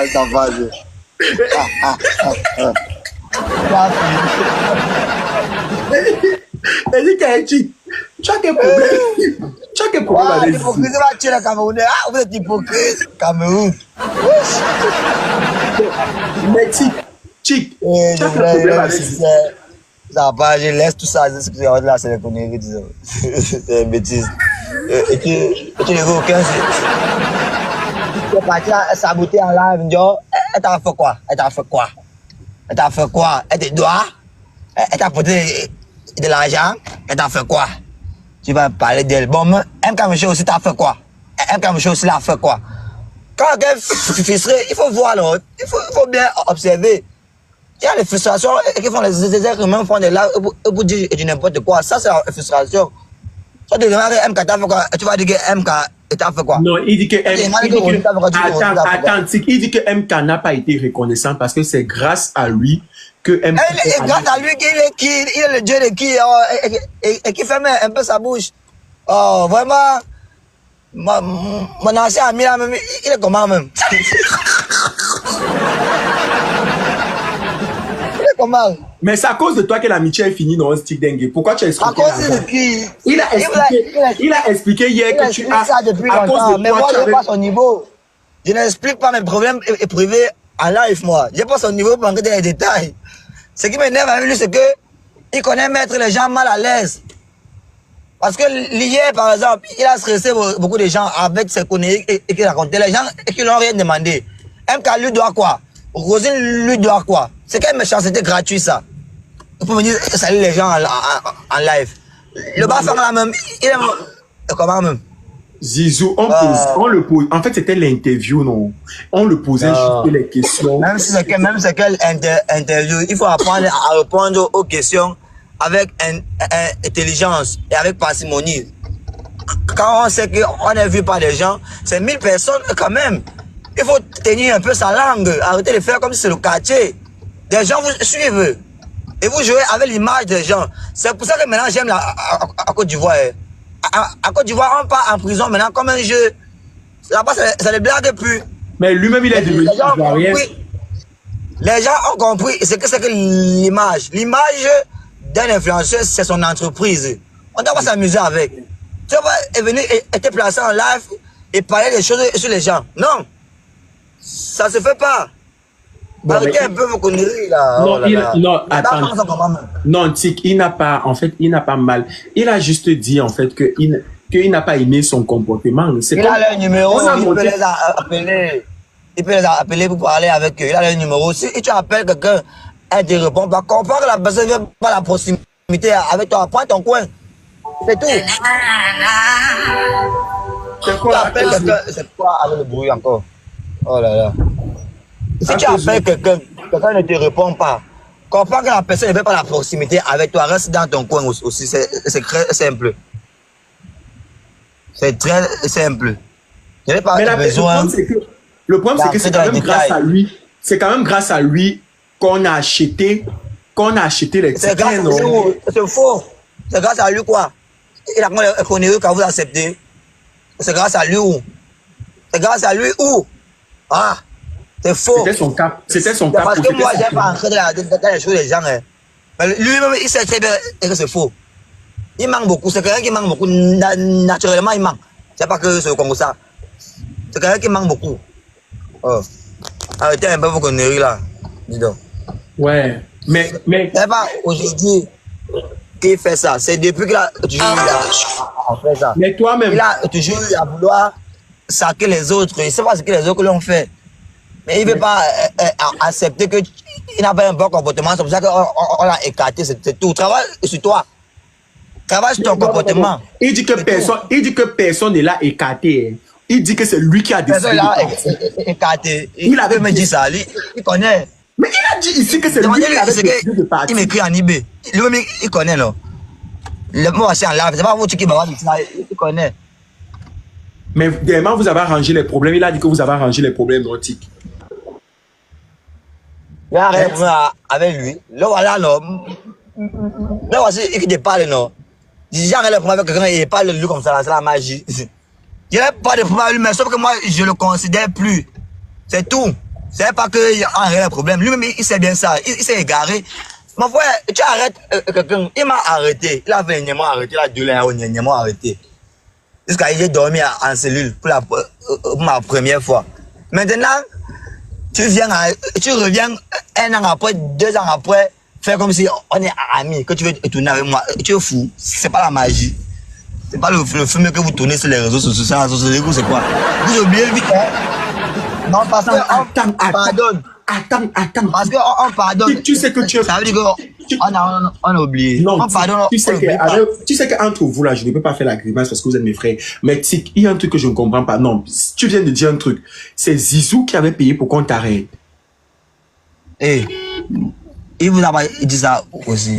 ça va. Elle dit qu'elle dit, tu as quel problème? Tu as quel problème avec l'hypocrisie va tuer le Camerounais. Ah, vous êtes hypocrite, Cameroun. Mais Tic, tu as quel problème avec ça va, je laisse tout ça. Là, c'est les conneries, disons. C'est une bêtise. Et tu ne veux aucun. Tu es parti là, saboter en live. Elle t'a fait quoi? Elle t'a fait quoi? Elle t'a fait quoi? Elle te doit? Elle t'a porté de l'argent? Elle t'a fait quoi? Tu vas parler d'elle. Bon, MK Michel aussi t'a fait quoi? MK Michel aussi l'a fait quoi? Quand quelqu'un est frustré, il faut voir l'autre. Il faut bien observer. Il y a les frustrations qui font les êtres humains font des lives pour dire n'importe quoi. Ça, c'est la frustration. Toi, tu demandes MK t'a fait quoi? Tu vas dire que MK t'a fait quoi? Non, il dit que attends, il dit que MK n'a pas été reconnaissant parce que c'est grâce à lui que MK. Et grâce à lui qu'il est le dieu de qui et qui ferme un peu sa bouche. Oh, vraiment, mon ancien ami là, même, il est comment même? Il est comment? Mais c'est à cause de toi que l'amitié est finie dans un stick dengue. Pourquoi tu as expliqué? À cause de qui? Il a expliqué hier que tu as. Ça depuis longtemps, mais moi, je n'ai pas son niveau. Je n'explique pas mes problèmes privés en live, moi. Je n'ai pas son niveau pour entrer dans les détails. Ce qui m'énerve avec lui, c'est que il connaît mettre les gens mal à l'aise. Parce que hier, par exemple, il a stressé beaucoup de gens avec ses conneries et qu'il racontait. Les gens qui n'ont rien demandé. MK lui doit quoi? Rosine lui doit quoi? C'est quelle méchanceté gratuite, ça? Il faut venir saluer les gens en live. Le bafang là même, il est comment même? Zizou, on le pose. En fait, c'était l'interview, non? On le posait juste les questions. Même si c'est quelle interview, il faut apprendre à répondre aux questions avec intelligence et avec parcimonie. Quand on sait qu'on est vu par des gens, c'est 1000 personnes quand même. Il faut tenir un peu sa langue, arrêter de faire comme si c'est le quartier. Des gens vous suivent et vous jouez avec l'image des gens. C'est pour ça que maintenant j'aime la Côte d'Ivoire. À Côte d'Ivoire, on part en prison maintenant comme un jeu. Là-bas, ça ne blague plus. Mais lui-même, il est devenu ivoirien. Les gens ont compris ce que c'est que l'image. L'image d'un influenceur, c'est son entreprise. On doit pas s'amuser avec. Tu vas pas venir et te placer en live et parler des choses sur les gens. Non. Ça se fait pas. Bon, arrêtez un peu vos conneries là. Non, Oh non, attends. Non, Tic, il n'a pas, en fait, il n'a pas mal. Il a juste dit, en fait, qu'il n'a pas aimé son comportement. Il a leur numéro, il peut les appeler. Il peut les appeler pour parler avec eux. Il a leur numéro. Si tu appelles quelqu'un, elle te répond pas. Comprends que la personne ne veut pas la proximité avec toi. Prends ton coin. C'est tout. C'est quoi? C'est quoi avec le bruit encore? Oh là là. Si tu appelles quelqu'un, quelqu'un ne te répond pas, comprends que la personne ne veut pas la proximité avec toi, reste dans ton coin aussi. C'est très simple. C'est très simple. Je n'ai pas besoin. Le problème, c'est que c'est quand même grâce à lui. C'est quand même grâce à lui qu'on a acheté les tickets. C'est faux. C'est grâce à lui quoi? Il a connu quand vous acceptez. C'est grâce à lui où? C'est grâce à lui où? Ah! C'est faux. C'était son cas. C'était son cas. Parce que moi, je n'ai pas entré dans les choses des gens. Hein. Mais lui-même, il sait très bien que c'est faux. Il manque beaucoup. C'est quelqu'un qui manque beaucoup. Naturellement, il manque. C'est pas que c'est comme ça. C'est quelqu'un qui manque beaucoup. Oh. Arrêtez un peu vos conneries là. Dis donc. Ouais. Mais. C'est pas aujourd'hui qu'il fait ça. C'est depuis qu'il a toujours fait ça. Mais toi-même. Il a toujours eu à vouloir saquer les autres. Il ne sait pas ce que les autres l'ont fait. Mais il ne veut pas accepter qu'il n'a pas un bon comportement. C'est pour ça qu'on l'a écarté. C'est tout. Travaille sur toi. Travaille sur ton comportement. Il dit que personne ne l'a écarté. Il dit que c'est lui qui a décidé. Personne l'a écarté. Il avait me dit ça. Il connaît. Mais il a dit ici que c'est lui qui a décidé de partir. Il m'écrit en IB. Lui-même, il connaît, là. Le mot c'est en live. C'est pas vous qui m'a dit ça. Il connaît. Mais dernièrement, vous avez arrangé les problèmes. Il a dit que vous avez arrangé les problèmes nautiques. Il y a rien avec lui. Là, voilà, non. Là, voici, il te parle, non. J'ai rien de problème avec quelqu'un, il parle de lui comme ça, c'est la magie. Je n'ai pas de problème avec lui, mais sauf que moi, je ne le considère plus. C'est tout. C'est pas qu'il a un réel problème. Lui-même, il sait bien ça. Il s'est égaré. Mon frère, tu arrêtes quelqu'un. Il m'a arrêté. Il a dernièrement arrêté. Il a dernièrement arrêté. Jusqu'à il est dormi en cellule pour ma première fois. Maintenant, tu reviens 1 an après, 2 ans après, faire comme si on est amis, que tu veux tourner avec moi. Tu es fou. C'est pas la magie. C'est pas le film que vous tournez sur les réseaux sociaux. C'est quoi? Vous oubliez vite, hein? Non, parce qu'on pardonne. Attends. Parce qu'on pardonne. Tu sais que tu es... Ça veut dire qu'on a oublié. Non, on pardonne. Tu sais qu'entre vous là, je ne peux pas faire la grimace parce que vous êtes mes frères. Mais Tic, il y a un truc que je ne comprends pas. Non, tu viens de dire un truc. C'est Zizou qui avait payé pour qu'on t'arrête. Eh, il vous a pas dit ça aussi.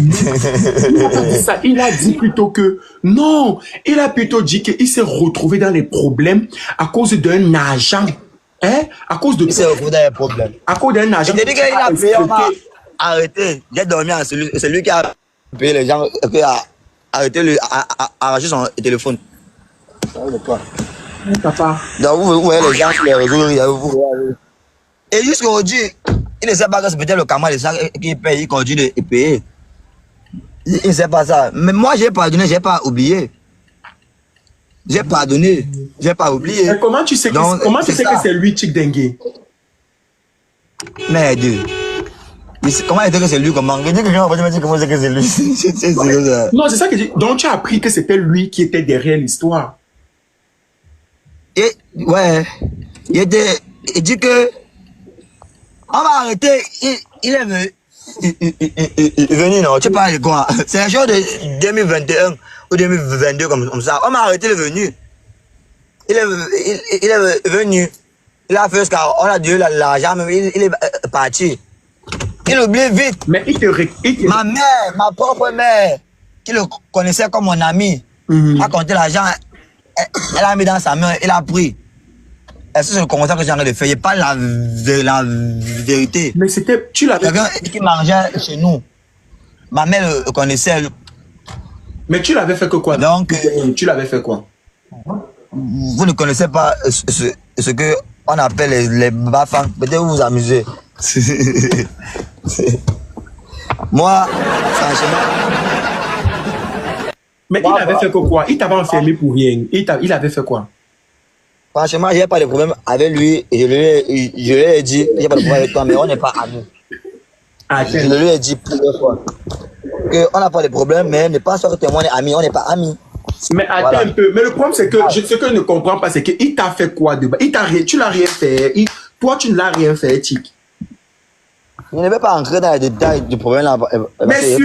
Il a dit plutôt que non. Il a plutôt dit qu'il s'est retrouvé dans les problèmes à cause d'un agent. Hein? À cause de... Il s'est retrouvé dans les problèmes. À cause d'un agent. Il dit qu'il a payé, on m'a arrêté. J'ai dormi en cellule. C'est lui qui a payé les gens, qui a arrêté, arraché son téléphone. Papa. Donc vous voyez les gens sur les réseaux. Et jusqu'aujourd'hui, il ne sait pas que c'est peut-être le camarade de ça qui paye, il continue de payer. Il ne sait pas ça. Mais moi, j'ai pardonné, j'ai pas oublié. J'ai pardonné, j'ai pas oublié. Mais comment tu sais que c'est lui, Tic Dengue? Merde. Comment il dit que c'est lui? Comment? Je dis que je vais dire comment c'est que c'est lui. C'est ça. Non, c'est ça que je dis. Donc tu as appris que c'était lui qui était derrière l'histoire. Et, ouais. Il dit que on va arrêter. Il est venu. Il est venu, non? Tu parles de quoi? C'est un jour de 2021 ou 2022 comme ça. On m'a arrêté, il est venu. Il est venu. Il a fait ce qu'on a dû l'argent, mais il est parti. Il oublie vite. Mais Ma mère, ma propre mère, qui le connaissait comme mon ami, a compté l'argent. Elle a mis dans sa main, il a pris. Est-ce que c'est le commentaire que j'ai en train de faire? Il n'y a pas la vérité. Mais c'était... Tu l'avais... Quelqu'un qui mangeait chez nous. Ma mère le connaissait. Mais tu l'avais fait que quoi? Donc, tu l'avais fait quoi? Vous ne connaissez pas ce que on appelle les bafans. Peut-être vous vous amusez. Moi, franchement... Mais il avait fait que quoi? Il t'avait enfermé pour rien. Il avait fait quoi? Franchement, j'ai pas de problème avec lui. Je lui ai dit, j'ai pas de problème avec toi, mais on n'est pas amis. Je lui ai dit plusieurs fois qu'on n'a pas de problème, mais ne pense pas que toi et moi on est amis, on n'est pas amis. Mais attends un peu. Mais le problème, c'est que ce que je ne comprends pas, c'est qu'il t'a fait quoi de bas? Tu l'as rien fait. Toi, tu ne l'as rien fait, Tic. Je ne vais pas entrer dans les détails du problème là. Mais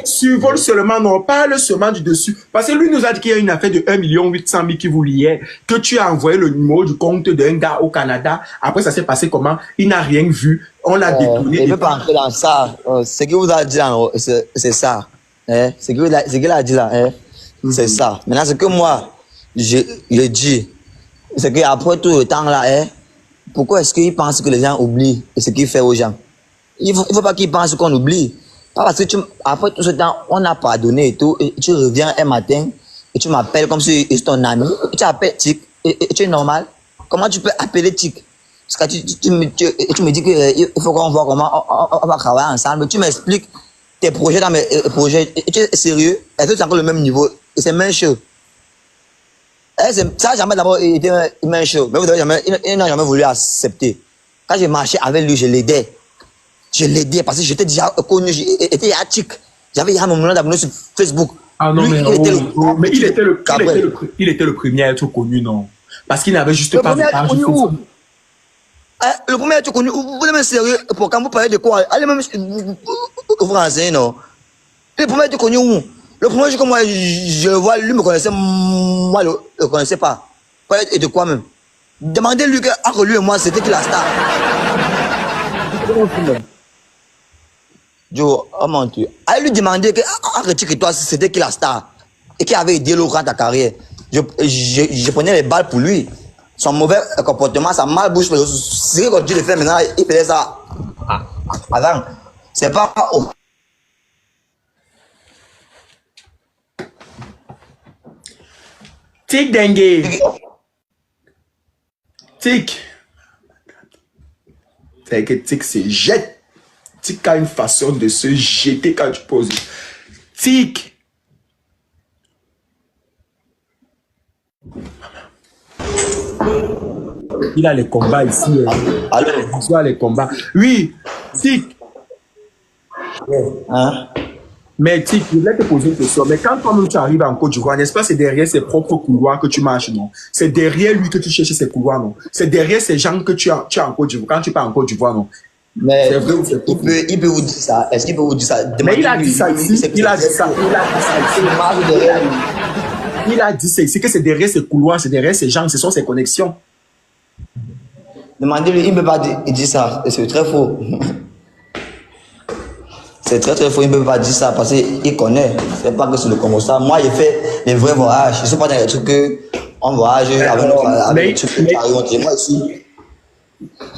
survole seulement, non, parle seulement du dessus. Parce que lui nous a dit qu'il y a une affaire de 1 800 000 qui vous liait, que tu as envoyé le numéro du compte d'un gars au Canada. Après, ça s'est passé comment? Il n'a rien vu. On l'a détourné. Il ne veut pas entrer dans ça. Ce qu'il vous a dit là, c'est ça. Hein? Ce qu'il a dit là, hein? C'est ça. Maintenant, ce que moi, je dis, c'est qu'après tout le temps là, hein, pourquoi est-ce qu'il pense que les gens oublient ce qu'il fait aux gens? Il faut pas qu'ils pensent qu'on oublie. Pas parce que après tout ce temps, on a pardonné et tout, et tu reviens un matin, et tu m'appelles comme si c'est ton ami, et tu appelles Tic, et tu es normal. Comment tu peux appeler Tic? Parce que tu me dis qu'il faut qu'on voit comment on va travailler ensemble. Tu m'expliques tes projets dans mes projets. Et tu es sérieux? Est-ce que c'est encore le même niveau? Et c'est même chaud. Ça n'a jamais d'abord été même chaud. Mais il n'a jamais voulu accepter. Quand j'ai marché avec lui, je l'aidais. Je l'aidais parce que j'étais déjà connu, j'étais à Tic. J'avais déjà mon nom d'abonné sur Facebook. Ah non, lui, mais il était le premier à être connu, non? Parce qu'il n'avait juste pas de page Facebook. Le premier à être connu, vous êtes même sérieux pour quand vous parlez de quoi? Allez même vous renseigner, non? Le premier à être connu où? Le premier jour que moi je le vois, lui me connaissait, moi je le connaissais pas. Et de quoi même? Demandez-lui entre lui et moi, c'était qui la star? Joe, oh mon Dieu. Allez lui demander que toi, c'était qui la star? Et qui avait aidé l'autre dans ta carrière? Je prenais les balles pour lui. Son mauvais comportement, sa malbouche, ce qu'il continue de faire maintenant, il faisait ça avant. C'est pas... Tic Dengue. Tic. C'est que Tic se jette. Tic a une façon de se jeter quand tu poses. Tic. Il a les combats ici. Alors, Il a les combats. Oui, Tic. hein? Mais Tic, je voulais te poser une question. Mais quand toi-même tu arrives en Côte d'Ivoire, n'est-ce pas, c'est derrière ses propres couloirs que tu marches, non? C'est derrière lui que tu cherches ses couloirs, non? C'est derrière ces gens que tu as en Côte d'Ivoire, quand tu pars en Côte d'Ivoire, non? Mais C'est vrai ou c'est faux? il peut vous dire ça. Est-ce qu'il peut vous dire ça? Mais il a Demandez-lui, dit ça ici. c'est que Il a dit c'est- ça. Il a dit ça c'est ici. le marge derrière lui. Il a dit ça ici, que c'est derrière ces couloirs, c'est derrière ces gens, ce sont ces connexions. Demandez-lui, il ne peut pas dire, il dit ça. Et c'est très faux. C'est très très faux, il ne peut pas dire ça parce qu'il connaît. C'est pas que c'est le Congo ça. Moi, j'ai fait les vrais voyages. Je ne suis pas dans les trucs que on voyage avec les trucs que ça arrive. Moi ici.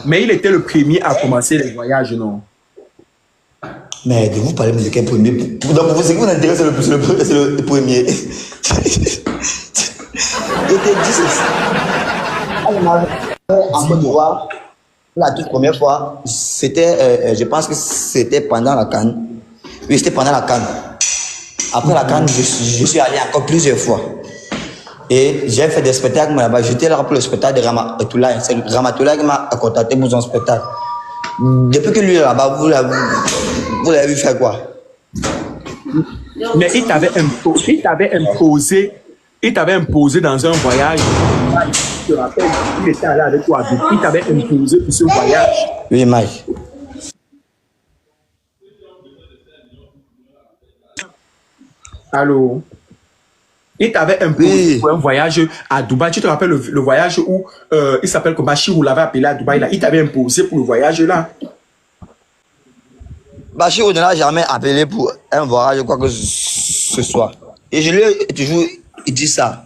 Mais il était le premier à commencer les voyages, non? Mais de vous parler de quel premier? Donc, vous, ce qui vous intéresse, c'est le premier. Je te dis ceci. En Côte d'Ivoire, la toute première fois, c'était, je pense que c'était pendant la CAN. Oui, c'était pendant la CAN. Après la CAN, je suis allé encore plusieurs fois. Et j'ai fait des spectacles là-bas. J'étais là pour le spectacle de Ramatoulaye. C'est Ramatoulaye qui m'a contacté pour son spectacle. Depuis que lui est là-bas, vous l'avez vu faire quoi? Mais il t'avait imposé dans un voyage. Je te rappelle, il était allé avec toi. Il t'avait imposé pour ce voyage. Oui, Mike. Allô? Il t'avait imposé pour un voyage à Dubaï. Tu te rappelles le voyage où il s'appelle comme Bachir, vous l'avez appelé à Dubaï là. Il t'avait imposé pour le voyage là. Bachir ne l'a jamais appelé pour un voyage ou quoi que ce soit. Et je lui ai toujours dit ça.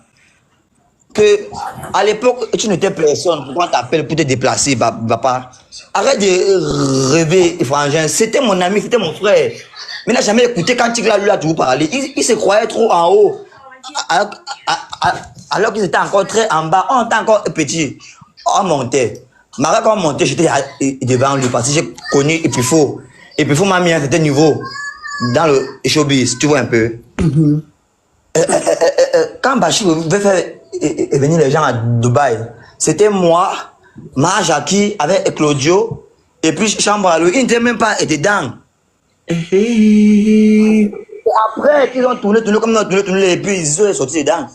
Que à l'époque, tu n'étais personne. Pourquoi on t'appelle pour te déplacer, papa? Arrête de rêver, frangin. C'était mon ami, c'était mon frère. Mais il n'a jamais écouté quand il lui a toujours parlé. Il se croyait trop en haut. Alors qu'ils étaient encore très en bas, on était encore petit. On montait. Mais quand on montait, j'étais devant lui parce que j'ai connu Epifo. Epifo m'a mis à un certain niveau dans le showbiz, tu vois un peu. Quand Bachir veut faire venir les gens à Dubaï, c'était moi, Jackie avec Claudio, et puis Chambre à lui. Ils n'étaient même pas dedans. Et après, ils ont tourné comme nous avons tourné, et puis ils sont sortis dedans.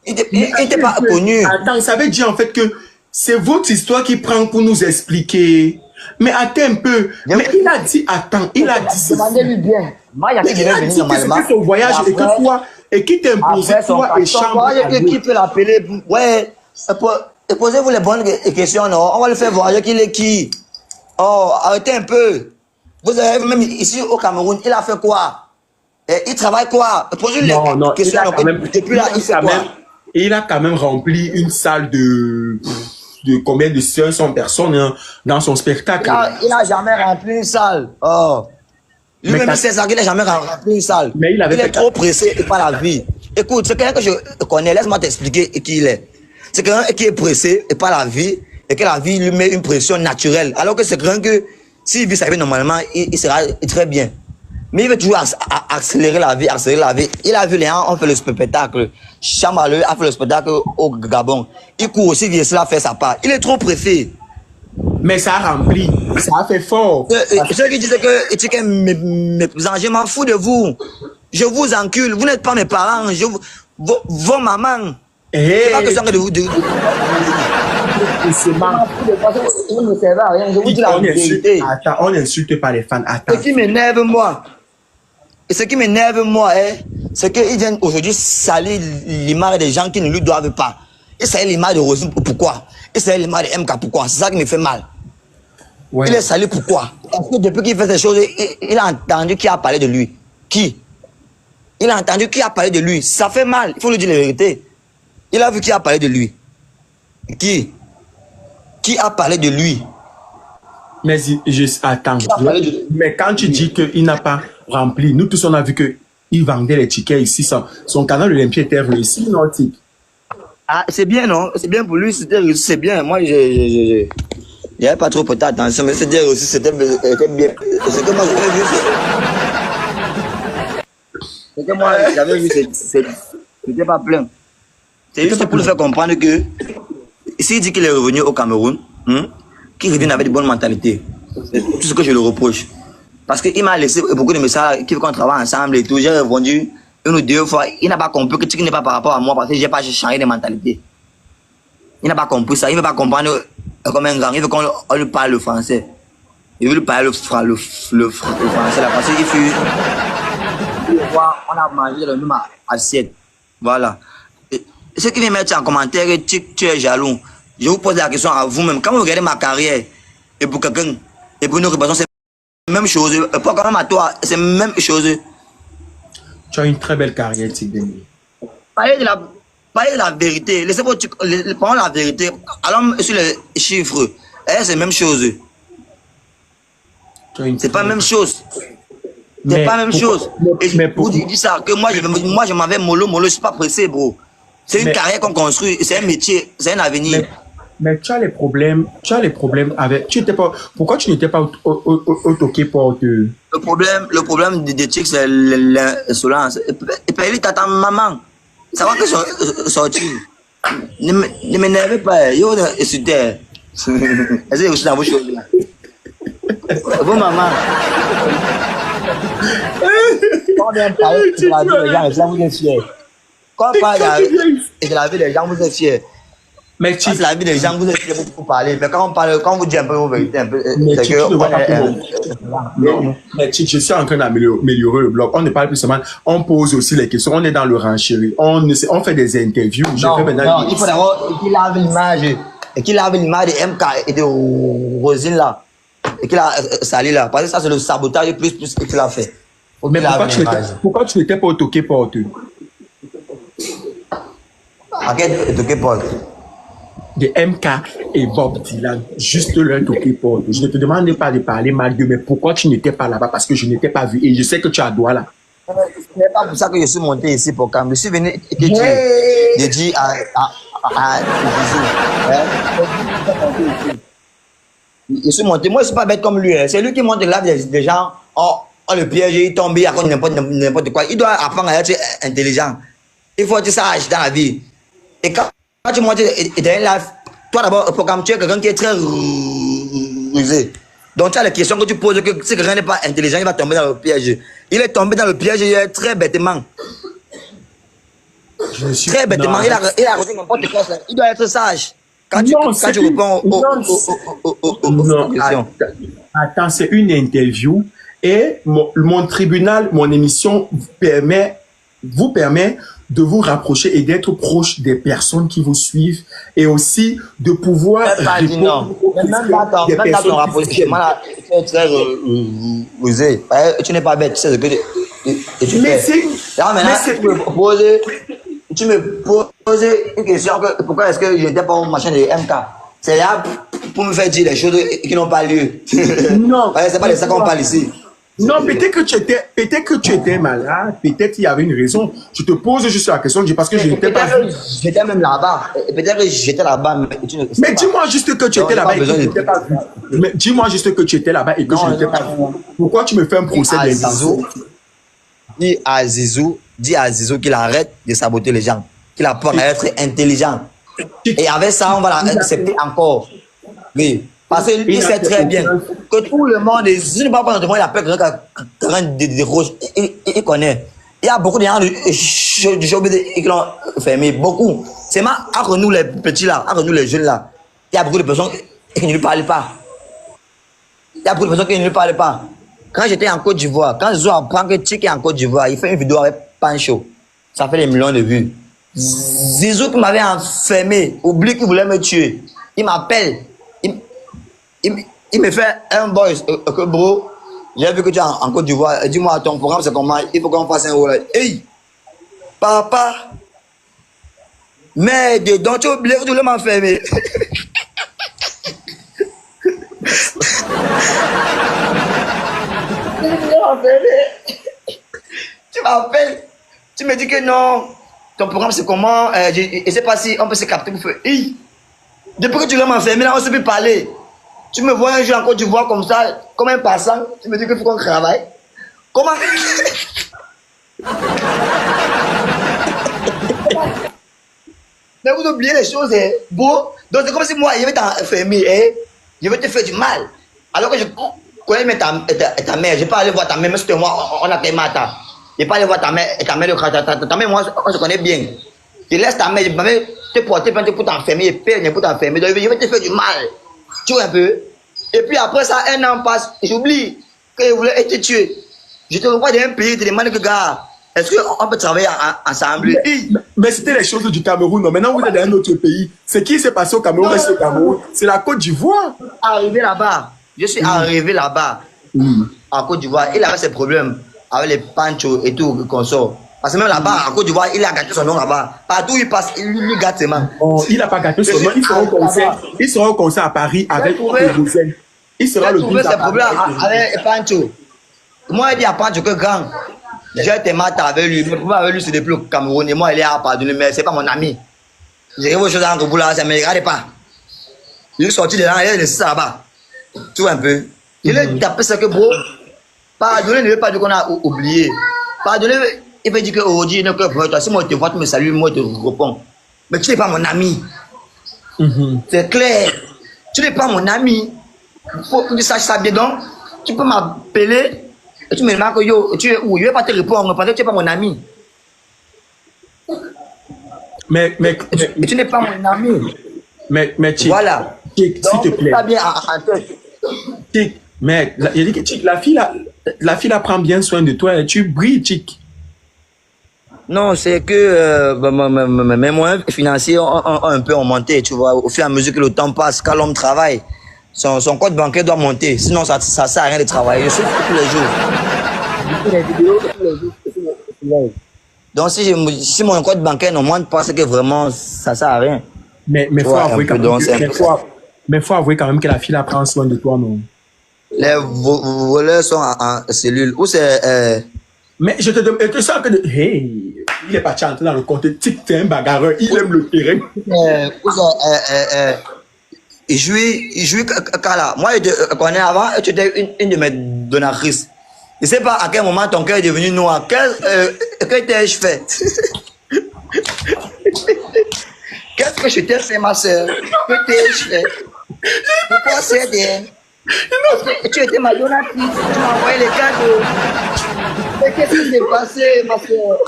Ils n'étaient pas connus. Attends, ça veut dire en fait que c'est votre histoire qui prend pour nous expliquer. Mais attends un peu. Mais il a dit, attends, il a dit. Demandez-lui bien. Moi, il y a qui Il a devait venir dit que normalement. c'était son voyage et que toi, et qui t'imposait toi et Chambre. Qui peut l'appeler? Ouais, posez-vous les bonnes questions, non? On va le faire voyager, qu'il est qui? Oh, arrêtez un peu. Vous avez même ici au Cameroun, il a fait quoi? Il travaille quoi? Posez-lui les questions. Depuis là, il fait quoi? Il a quand même rempli une salle de combien de 500 personnes hein, dans son spectacle. Il n'a jamais rempli une salle. Oh. Lui-même, c'est ça qu'il n'a jamais rempli une salle. Mais il est trop pressé et pas la vie. Écoute, c'est quelqu'un que je connais, laisse-moi t'expliquer qui il est. C'est quelqu'un qui est pressé et pas la vie, et que la vie lui met une pression naturelle. Alors que c'est quelqu'un que, s'il vit sa vie normalement, il sera très bien. Mais il veut toujours accélérer la vie, accélérer la vie. Il a vu les gens, on fait le spectacle. Chamaleux a fait le spectacle au Gabon. Il court aussi, il a fait sa part. Il est trop pressé. Mais ça a rempli, ça a fait fort. Ceux qui disent que tu es méprisant, je m'en fous de vous. Je vous encule. Vous n'êtes pas mes parents. Vos mamans. C'est pas question de vous. On n'insulte pas les fans. Attends. Ce qui m'énerve, moi, c'est qu'ils viennent aujourd'hui salir l'image des gens qui ne lui doivent pas. Ils salir l'image de Rosine, pourquoi? Ils salir l'image de MK, pourquoi? C'est ça qui me fait mal. Ouais. Il est sali, pourquoi? Parce que depuis qu'il fait ces choses, il a entendu qui a parlé de lui. Qui? Il a entendu qui a parlé de lui. Ça fait mal, il faut lui dire la vérité. Il a vu qui a parlé de lui. Qui? Qui a parlé de lui? Mais attends. Mais quand tu dis qu'il n'a pas rempli, nous tous on a vu qu'il vendait les tickets ici. Son canal Olympia était réussi, non? Ah, c'est bien, non? C'est bien pour lui, c'est bien. Moi, J'avais pas trop prêté attention, mais c'est dire aussi c'était bien. Ce que moi j'avais vu, c'est que moi j'avais vu, c'était pas plein. C'est juste pour lui faire comprendre que s'il dit qu'il est revenu au Cameroun, qu'il revienne avec de bonnes mentalités. C'est tout ce que je le reproche. Parce qu'il m'a laissé beaucoup de messages qu'il veut qu'on travaille ensemble et tout. J'ai répondu une ou deux fois. Il n'a pas compris que ce n'est pas par rapport à moi parce que j'ai pas changé de mentalité. Il n'a pas compris ça. Il ne veut pas comprendre comme un grand. Il veut qu'on lui parle le français. Il veut lui parler le français là parce qu'il fut. On a mangé le même assiette. Voilà. Et ceux qui viennent mettre en commentaire, tu es jaloux. Je vous pose la question à vous-même. Quand vous regardez ma carrière et pour quelqu'un et pour nous représentons, c'est la même chose. Pas quand même à toi, c'est la même chose. Tu as une très belle carrière, Tideni. Parlez de la vérité. Laissez-moi parler la vérité. Allons sur les chiffres. C'est la même chose. C'est pas la même chose. C'est pas la même chose. Et vous dites ça, que moi je m'en vais mollo, je suis pas pressé, bro. C'est une carrière qu'on construit, c'est un métier, c'est un avenir. Mais tu as les problèmes avec. Pourquoi tu n'étais pas au Toké Porte? Le problème des chicks, c'est l'insolence. Et puis il t'attend maman. Ça va que sortir. Ne m'énervez pas, yo, c'était. Est-ce aussi dans vos choses là? Vous, maman. Quand on vient parler de la vie des gens, ça vous êtes fiers. Quand on parle de la vie des gens, vous êtes fiers. Mais tu... la vie des gens, vous êtes fiers pour parler. Mais quand on vous dit un peu vos vérités, un peu. Mais tu, je suis en train d'améliorer le blog. On ne parle plus seulement. On pose aussi les questions. On est dans le renchéri. On fait des interviews. Non, il faut d'abord qu'il lave l'image. Et qu'il lave l'image de MK et de Rosine là. Et qu'il a sali là. Parce que ça, c'est le sabotage plus qu'il a fait. Mais pourquoi tu n'étais pas au Toké Porte? À quel Toké Porte? De MK et Bob Dylan, juste leur Toké Porte. Je ne te demande pas de parler mal d'eux, mais pourquoi tu n'étais pas là-bas? Parce que je n'étais pas vu et je sais que tu as droit là. Ce n'est pas pour ça que je suis monté ici pour Cam. Je suis venu et dire à je suis monté. Moi, je ne suis pas bête comme lui. C'est lui qui monte là des gens. Oh, le piège, il tombe, il raconte n'importe quoi. Il doit apprendre à être intelligent. Il faut être sage dans la vie. Et quand tu montes dans la toi d'abord, pour quand tu es quelqu'un qui est très rusé. Donc tu as les questions que tu poses, que si quelqu'un n'est pas intelligent, il va tomber dans le piège. Il est tombé dans le piège, il est très bêtement. Très bêtement, il a raconté n'importe quoi. Il doit être sage. Quand tu réponds aux questions. Attends, c'est une interview et mon tribunal, mon émission vous permet de vous rapprocher et d'être proche des personnes qui vous suivent et aussi de pouvoir répondre aux questions des rapprochement là, tu es très rusé. Tu n'es pas bête, tu sais ce que tu fais. Là maintenant, tu me poses une question que pourquoi est-ce que je n'étais pas au machin de MK? C'est là pour me faire dire des choses qui n'ont pas lieu. Non. C'est pas de ça qu'on parle ici. Non, peut-être que tu étais malade, peut-être il y avait une raison. Je te pose juste la question parce que je n'étais pas vu. J'étais même là-bas. Peut-être que j'étais là-bas. Mais dis-moi juste que tu étais là-bas et que je n'étais pas vu. Mais dis-moi juste que tu étais là-bas et que je n'étais pas vu. Pourquoi tu me fais un procès d'intention? Dis à Zizou qu'il arrête de saboter les gens. Qu'il apprend à être intelligent. Et avec ça, on va l'accepter encore. Oui. Parce qu'il sait très bien que tout le monde, je ne parle pas de moi, il appelle quelqu'un de rouge, il connaît. Il y a beaucoup de gens du showbiz qui l'ont fermé, beaucoup. C'est entre nous les petits là, entre nous les jeunes là, il y a beaucoup de personnes qui ne lui parlent pas. Il y a beaucoup de personnes qui ne lui parlent pas. Quand j'étais en Côte d'Ivoire, quand je apprends que Tchik est en Côte d'Ivoire, il fait une vidéo avec Pancho. Ça fait des millions de vues. Zizou qui m'avait enfermé, oublie qu'il voulait me tuer. Il m'appelle. Il me fait un voice que bro, j'ai vu que tu es en Côte d'Ivoire. Dis-moi, ton programme c'est comment? Il faut qu'on fasse un rôle. Hey, papa, mais donc tu as oublié que tu voulais m'enfermer. Tu m'appelles, tu me dis que non, ton programme c'est comment? Je ne sais pas si on peut se capter pour faire. Hey, depuis que tu voulais m'enfermer, là on ne sait plus parler. Tu me vois un jour en Côte d'Ivoire comme ça, comme un passant, tu me dis qu'il faut qu'on travaille. Comment? Mais vous oubliez les choses, hein. Bon, donc c'est comme si moi, je vais t'enfermer, hein. Je vais te faire du mal. Alors que je connais ta mère, je vais pas aller voir ta mère, mais c'était moi, on a tes matas. Je vais pas aller voir ta mère, ta mère, moi, on se connaît bien. Je laisse ta mère, je vais te porter plainte pour t'enfermer, payer pour t'enfermer. Donc je vais te faire du mal. Tu vois un peu? Et puis après ça, un an passe, j'oublie que je voulais être tué. Je te revois dans un pays, je te demande que gars, est-ce qu'on peut travailler ensemble? Mais c'était les choses du Cameroun. Non, maintenant, vous êtes dans un autre pays. Ce qui s'est passé au Cameroun reste au Cameroun. C'est la Côte d'Ivoire. Arrivé là-bas. Je suis arrivé là-bas. En Côte d'Ivoire. Il avait ses problèmes avec les panchos et tout, qu'on sort. Parce que même là-bas, en Côte d'Ivoire, il a gâté son nom là-bas. Partout où il passe, il lui gâte ses mains. Oh, il n'a pas gâté son nom. Il sera au concert à Paris avec le il sera le 12 ses problèmes avec les panchos. Moi, il dit à Pancho que grand. J'ai été mat avec lui, mais pour avec lui, c'est depuis le Cameroun. Et moi, il est à pardonner, mais c'est pas mon ami. J'ai vu vos choses entre vous là, ça ne me regarde pas. Il est sorti de là, il est laissé ça là-bas. Tu vois un peu. Il est tapé ce que bro. Pardonner ne veut pas dire qu'on a oublié. Pardonner, il veut dire qu'aujourd'hui, il est pour toi. Si moi je te vois, tu me salues, moi je te réponds. Mais tu n'es pas mon ami. C'est clair. Tu n'es pas mon ami. Il faut que tu saches ça bien. Donc, tu peux m'appeler. Et tu me demandes que yo, tu es où? Je ne vais pas te répondre parce que tu n'es pas mon ami. Mais tu n'es pas mon ami. Mais Chick, voilà. Chick, s'il te plaît. Pas bien en tête. Chick, mais il dit que Chick, la fille prend bien soin de toi et tu brilles, Chick. Non, c'est que mes moyens financiers ont un peu augmenté, tu vois, au fur et à mesure que le temps passe, quand l'homme travaille. Son compte bancaire doit monter, sinon ça sert à rien de travailler. Je souffre tous les jours. Les vidéos tous les jours. Donc si mon compte bancaire ne monte pas, c'est que vraiment ça sert à rien. Mais faut avouer quand même faut avouer quand même que la fille prend soin de toi, non? Les voleurs sont en cellule. Où c'est Mais je te demande, que ça que hey, il est parti entrer dans le compte. Tic, c'est un bagarreur, il aime le terrain. Il jouit quand là. Moi, je te connais avant, tu étais une de mes donatrices. Je ne sais pas à quel moment ton cœur est devenu noir. Que t'ai-je fait? Qu'est-ce que je t'ai fait, ma soeur? Que t'ai-je fait? Pourquoi c'est bien? Tu étais ma donatrice, tu m'as envoyé les cadeaux. Mais qu'est-ce qui s'est passé, ma soeur?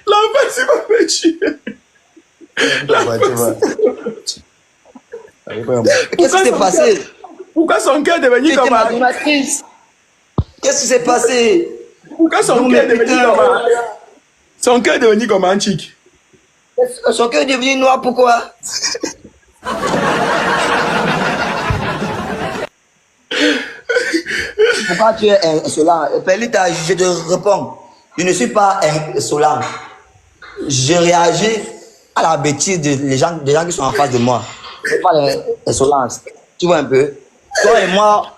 L'enfant, c'est pas tuer. Qu'est-ce qui s'est passé? Pourquoi son cœur est devenu comme un... Qu'est-ce qui s'est passé? Pourquoi son cœur est devenu comme un... Son cœur est devenu comme un chic. Son cœur est devenu noir, pourquoi? Pourquoi tu es insolent? Pelita, je te réponds. Je ne suis pas insolent. Je réagis à la bêtise des gens qui sont en face de moi. C'est pas l'insolence. Tu vois un peu? Toi et moi,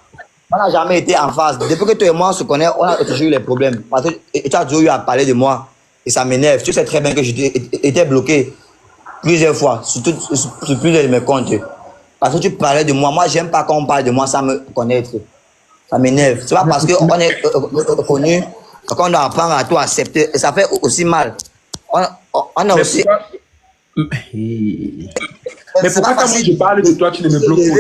on n'a jamais été en face. Depuis que toi et moi on se connaît, on a toujours eu les problèmes. Parce que tu as toujours eu à parler de moi. Et ça m'énerve. Tu sais très bien que j'étais bloqué plusieurs fois, sur plusieurs de mes comptes. Parce que tu parlais de moi. Moi, j'aime pas quand on parle de moi sans me connaître. Ça m'énerve. C'est pas parce qu'on est connu qu'on doit apprendre à tout accepter. Et ça fait aussi mal. On a aussi... Mais pourquoi quand moi je parle de toi, tu ne me bloques pas?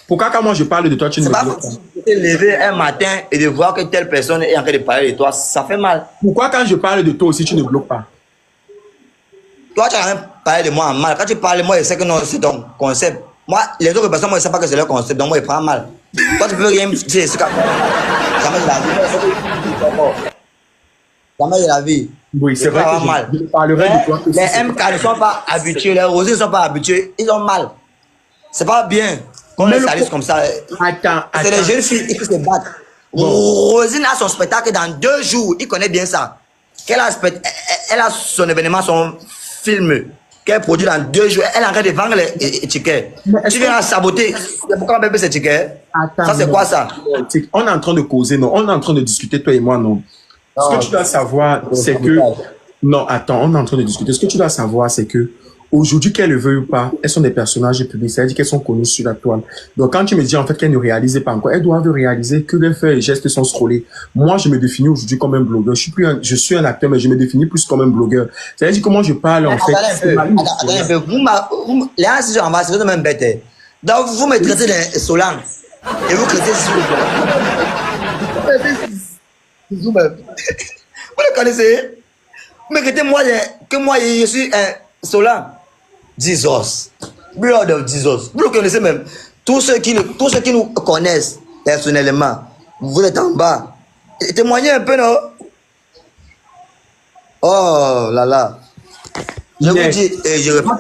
Pourquoi quand moi je parle de toi, tu ne me bloques pas? Tu t'es levé un matin et de voir que telle personne est en train de parler de toi, ça fait mal. Pourquoi quand je parle de toi aussi, tu ne bloques pas? Toi, tu as rien parlé de moi en mal. Quand tu parles de moi, je sais que non, c'est ton concept. Moi, les autres personnes, moi, je ne sais pas que c'est leur concept, donc moi, je prends mal. Toi, tu peux rien me dire, c'est comme... Jamais de la vie. Jamais de la vie. Oui, c'est vrai que mal. Je parlerai de toi. Les MK ne sont pas habitués, les Rosés ne sont pas habitués, ils ont mal. C'est pas bien qu'on les salisse comme ça. Attends. C'est les jeunes filles qui se battent. Rosine a son spectacle dans 2 jours, il connaît bien ça. Elle a son événement, son film qu'elle produit dans 2 jours. Elle est en train de vendre les tickets. Tu viens à saboter. Pourquoi bébé ces tickets? Ça, c'est quoi ça? On est en train de causer, non? On est en train de discuter, toi et moi, non? Ce que tu dois savoir, c'est que... Non, attends, on est en train de discuter. Ce que tu dois savoir, c'est que aujourd'hui, qu'elles le veuillent ou pas, elles sont des personnages publics, c'est-à-dire qu'elles sont connues sur la toile. Donc, quand tu me dis en fait qu'elles ne réalisent pas encore, elles doivent réaliser que leurs faits et gestes sont scrollés. Moi, je me définis aujourd'hui comme un blogueur. Je suis un acteur, mais je me définis plus comme un blogueur. C'est-à-dire comment je parle en fait. Attendez un peu. Là, si j'en vais, c'est même bête. Donc, vous me traitez de Solan. Et vous traitez Zizou. Vous le connaissez? Vous me traitez moi, que moi, je suis un Solan. Jesus. Blood of Jesus. Vous le connaissez même. Tous ceux qui nous connaissent personnellement, vous êtes en bas. Témoignez un peu, non? Oh là là. Je vous dis, et je réponds.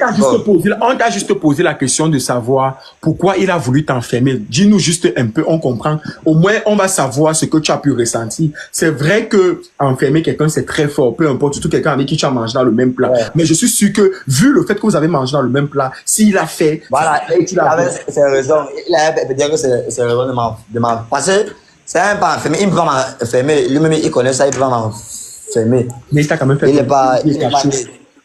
On t'a juste posé la question de savoir pourquoi il a voulu t'enfermer. Dis-nous juste un peu, on comprend. Au moins, on va savoir ce que tu as pu ressentir. C'est vrai que enfermer quelqu'un, c'est très fort, peu importe, surtout quelqu'un avec qui tu as mangé dans le même plat. Ouais. Mais je suis sûr que, vu le fait que vous avez mangé dans le même plat, s'il a fait... Voilà, il avait ses raisons. Il avait dire que c'est raison de m'enfermer. Parce que c'est un pas enfermé, il ne peut pas m'enfermer. Lui-même, il connaît ça, il ne peut pas m'enfermer. Mais il t'a quand même fait... Il n'est pas...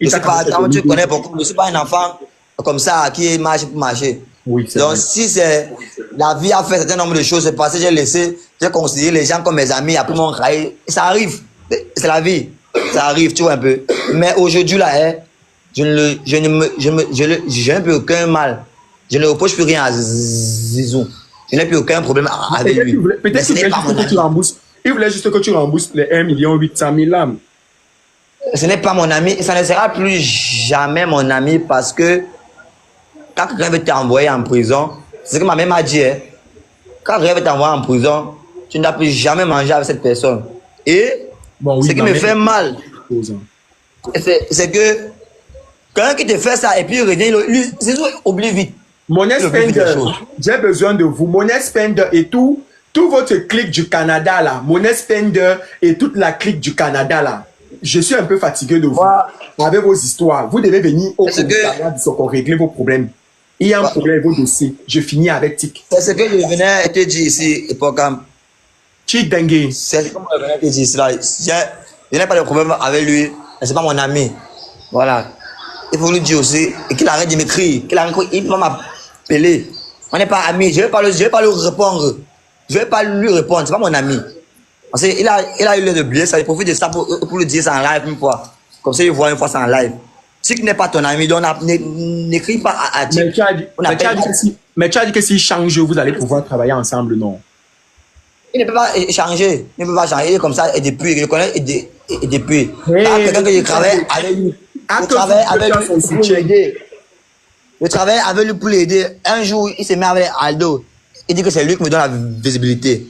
Je ne connais pas, je ne suis pas un enfant comme ça qui marche pour marcher. Oui, donc, vrai. Si c'est la vie a fait un certain nombre de choses, c'est parce que j'ai considéré les gens comme mes amis, après mon rail. Ça arrive, c'est la vie, ça arrive, tu vois un peu. Mais aujourd'hui, là, je n'ai plus aucun mal. Je ne reproche plus rien à Zizou. Je n'ai plus aucun problème avec lui. Peut-être qu'il voulait juste que tu rembourses. Il voulait juste que tu rembourses les 1,8 million âmes. Ce n'est pas mon ami, ça ne sera plus jamais mon ami parce que quand quelqu'un veut t'envoyer en prison, c'est ce que ma mère m'a dit, hein, quand quelqu'un veut t'envoyer en prison, tu ne dois plus jamais manger avec cette personne. Et bon, oui, ce qui me fait mal, c'est que quelqu'un qui te fait ça et puis il revient, c'est tout, oublie vite. Money Spender, j'ai besoin de vous. Money Spender et tout votre clique du Canada là, Money Spender et toute la clique du Canada là. Je suis un peu fatigué de vous, avec vos histoires. Vous devez venir au commissariat pour régler vos problèmes. Il y a un problème avec vos dossiers. Je finis avec Tic. C'est ce que je venais te dire ici, Epocam. Tic Dengue. C'est ce que je venais te dire ici là. Je n'ai pas de problème avec lui, mais ce n'est pas mon ami. Voilà. Il faut lui dire aussi qu'il arrête de m'écrire. Il va m'appeler. On n'est pas amis. Je ne vais pas lui répondre. Je ne vais pas lui répondre. Ce n'est pas mon ami. Parce qu'il a eu l'air de blesser, ça, il profite de ça pour le dire ça en live une fois. Comme ça, il voit une fois ça en live. Si tu n'es pas ton ami, donc n'écris pas à Tic. Mais tu as dit que s'il change, vous allez pouvoir travailler ensemble, non? Il ne peut pas changer. Il ne peut pas changer. Il est comme ça et depuis. Je le connais et depuis. Quelqu'un que je travaille avec lui. Je travaille avec lui pour l'aider. Je travaille avec lui pour l'aider. Un jour, il se met avec Aldo. Il dit que c'est lui qui me donne la visibilité.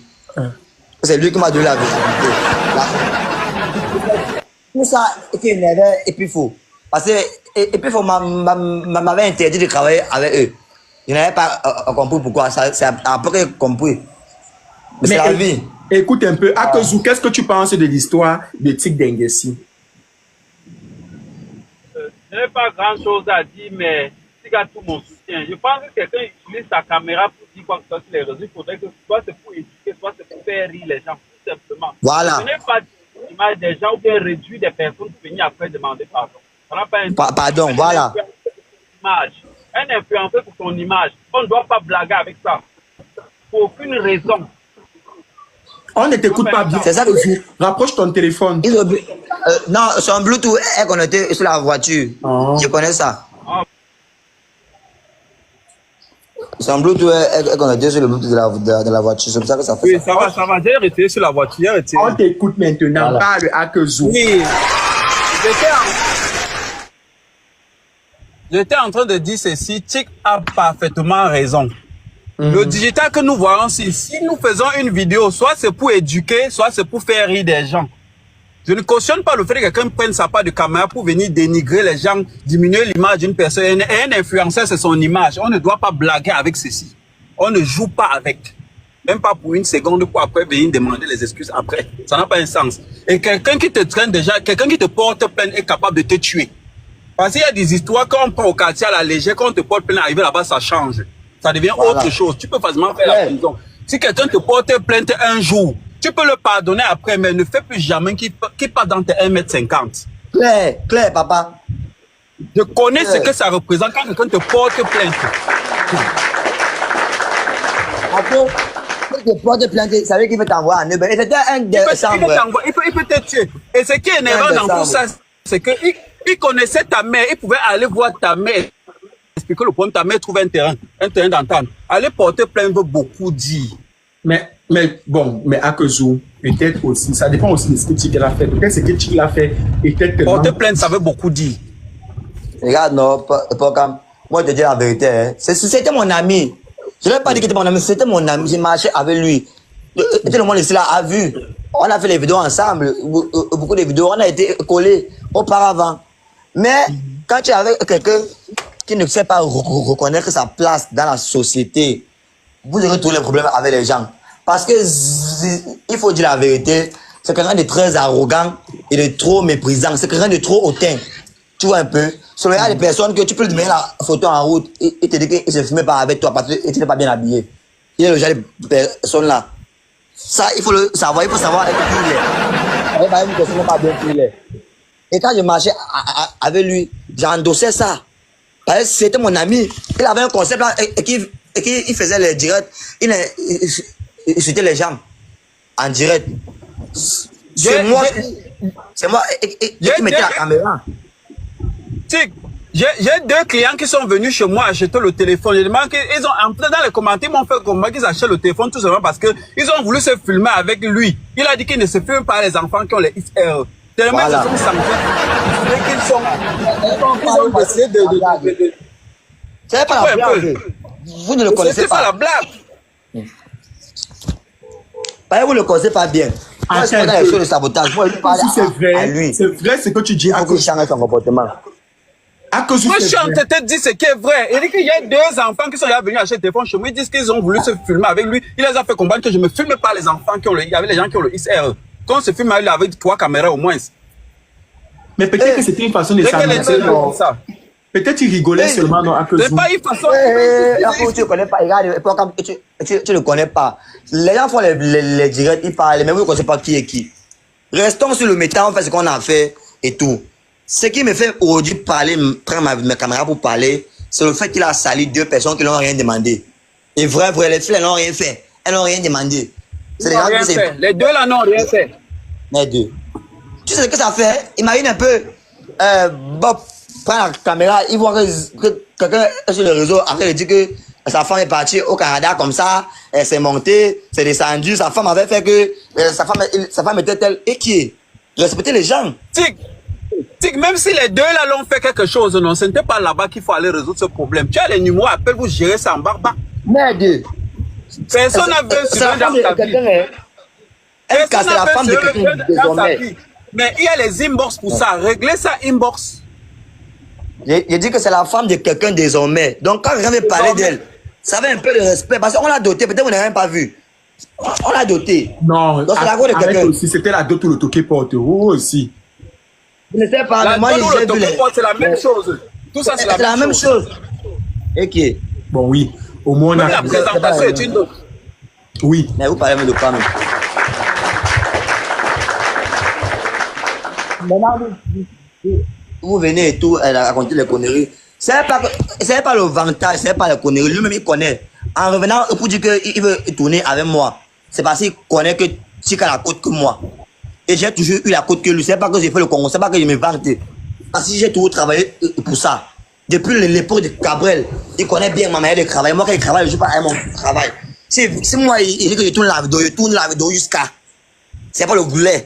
C'est lui qui m'a donné la visibilité. Tout ça était énervé et puis faux. Parce que et puis faux m'avait interdit de travailler avec eux. Je n'avais pas compris pourquoi. C'est après compris. Mais c'est la vie. Écoute un peu. Akezou, qu'est-ce que tu penses de l'histoire de Tic Denguessi? Je n'ai pas grand-chose à dire, mais Tic a tout mon soutien. Je pense que quelqu'un utilise sa caméra pour dire quoi que ce soit sur les réseaux. Il faudrait que soit c'est pour éduquer, soit c'est pour faire rire les gens, tout simplement. Voilà. Je n'ai pas l'image des gens ou bien réduire des personnes pour venir après demander pardon. Ça n'a pas un pardon, voilà. Un influenceur pour ton image. On ne doit pas blaguer avec ça. Pour aucune raison. On ne t'écoute pas bien. C'est ça que tu... Rapproche ton téléphone. Non, son Bluetooth est connecté sur la voiture. Oh. Je connais ça. Oh. Son Bluetooth est connecté sur le Bluetooth de la voiture. C'est pour ça que ça fait oui, ça. Oui, ça va. J'ai retiré sur la voiture. On t'écoute maintenant. Voilà. Parle à Akezou. Oui. J'étais en train de dire ceci. Tic a parfaitement raison. Le digital que nous voyons, si nous faisons une vidéo, soit c'est pour éduquer, soit c'est pour faire rire des gens. Je ne cautionne pas le fait que quelqu'un prenne sa part de caméra pour venir dénigrer les gens, diminuer l'image d'une personne. Et un influenceur, c'est son image. On ne doit pas blaguer avec ceci. On ne joue pas avec. Même pas pour une seconde pour après venir demander les excuses après. Ça n'a pas un sens. Et quelqu'un qui te traîne déjà, quelqu'un qui te porte plainte est capable de te tuer. Parce qu'il y a des histoires, quand on prend au quartier à la légère, quand on te porte plainte, arriver là-bas, ça change. Ça devient autre chose. Tu peux facilement faire la prison. Si quelqu'un te porte plainte un jour, tu peux le pardonner après, mais ne fais plus jamais qu'il passe dans tes 1,50 m. Claire, papa. Je connais ce que ça représente quand quelqu'un te porte plainte. Après, quand tu portes plainte, ça veut dire qu'il veut t'envoyer en Uber. Et c'était un décembre. Il peut te tuer. Et ce qui est énervant dans tout ça, c'est qu'il connaissait ta mère. Il pouvait aller voir ta mère. Expliquer le problème. Ta mère trouve un terrain d'entente. Aller porter plainte veut beaucoup dire. Mais bon, mais à Kezou, peut-être aussi, ça dépend aussi de ce que Tchik a fait. Peut-être ce que Tchik a fait était tellement... Porter plainte, ça veut beaucoup dire. Regarde, non, pas comme... Moi, je te dis la vérité. Hein. C'était mon ami. Je ne l'ai pas dit que c'était mon ami, c'était mon ami. J'ai marché avec lui. Tout le monde ici là a vu. On a fait les vidéos ensemble. Beaucoup de vidéos. On a été collés auparavant. Mais quand tu es avec quelqu'un qui ne sait pas reconnaître sa place dans la société, vous aurez tous les problèmes avec les gens. Parce que, il faut dire la vérité, c'est quelqu'un de très arrogant et de trop méprisant. C'est quelqu'un de trop hautain. Tu vois un peu? Sur le des personnes que tu peux lui mettre la photo en route et te dire qu'il ne se filme pas avec toi parce que tu n'es pas bien habillé. Il est le genre de personne là. Ça, il faut le savoir, il faut savoir avec qui il est. Avec une personne pas bien qui il est. Et quand je marchais avec lui, j'endossais ça. Parce que c'était mon ami. Il avait un concept là et qu'il faisait les directs. Il c'était les gens en direct. C'est moi qui mettais la caméra. J'ai 2 clients qui sont venus chez moi acheter le téléphone. Je demande qu'ils ont entré dans les commentaires, ils m'ont fait comprendre qu'ils achètent le téléphone tout simplement parce qu'ils ont voulu se filmer avec lui. Il a dit qu'il ne se filme pas les enfants qui ont les XR. Tellement ils se sont sentis qu'ils ont essayé de... C'est pas la blague. Vous ne le connaissez pas. C'est pas la blague. Vous ne le connaissez pas bien. Moi, je suis dans les choses de sabotage. Moi, je parle à lui. C'est vrai ce que tu dis. Il faut qu'il change son comportement. Moi, je suis en train de te dire ce qui est vrai. Il dit qu'il y a 2 enfants qui sont là venus acheter le téléphone chez moi. Ils disent qu'ils ont voulu se filmer avec lui. Il les a fait comprendre que je ne me filme pas les enfants qui ont il y avait les gens qui ont le XR. Quand on se filme avec 3 caméras au moins. Mais peut-être que c'était une façon de s'amuser. Peut-être qu'il rigolait seulement non, à c'est pas une façon. Tu ne connais pas. Regarde, tu ne le connais pas. Les gens font les directs, ils parlent, mais vous ne connaissez pas qui est qui. Restons sur le métal, on fait ce qu'on a fait et tout. Ce qui me fait aujourd'hui parler, prendre ma caméra pour parler, c'est le fait qu'il a sali 2 personnes qui n'ont rien demandé. Et vrai, les filles, elles n'ont rien fait. Elles n'ont rien demandé. C'est les gens qui fait. Les 2 là n'ont rien fait. Les 2. Tu sais ce que ça fait? Imagine un peu, Bob prend la caméra, il voit que quelqu'un est sur le réseau, après il dit que sa femme est partie au Canada comme ça, elle s'est montée, s'est descendue, sa femme avait fait que sa femme était telle et qui est. Respecter les gens. Même si les 2 là l'ont fait quelque chose, non, ce n'était pas là-bas qu'il faut aller résoudre ce problème. Tu as les numéros, appelle, vous gérez ça en barba. Merde. Personne n'a besoin de quelqu'un. C'est la femme de quelqu'un désormais. Mais il y a les inbox pour ça. Réglez ça inbox. J'ai dit que c'est la femme de quelqu'un désormais. Donc quand quelqu'un veut parler d'elle, ça avait un peu de respect. Parce qu'on l'a doté, peut-être vous n'avez même pas vu. On l'a doté. Non, donc c'est la voix de quelqu'un. C'était la dot ou le toqué porte. aussi. Je ne sais pas, mais moi j'ai vu les... C'est la même chose. Tout ça, c'est la même chose. Et qui est? Bon, oui. Au moins, on a... La présentation est une autre. Oui. Mais vous parlez de quoi même? Maintenant, vous venez et tout, elle a raconté les conneries. C'est pas le vantage, c'est pas les conneries. Lui-même, il connaît. En revenant pour dire qu'il veut tourner avec moi, c'est parce qu'il connaît que tu as la côte que moi. Et j'ai toujours eu la côte que lui. C'est pas que j'ai fait le Congo, c'est pas que je me vante. Parce que j'ai toujours travaillé pour ça. Depuis l'époque de Cabrel, il connaît bien ma manière de travailler. Moi, quand il travaille, je ne joue pas à mon travail. Si moi, il dit que je tourne la vidéo jusqu'à. C'est pas le goulet.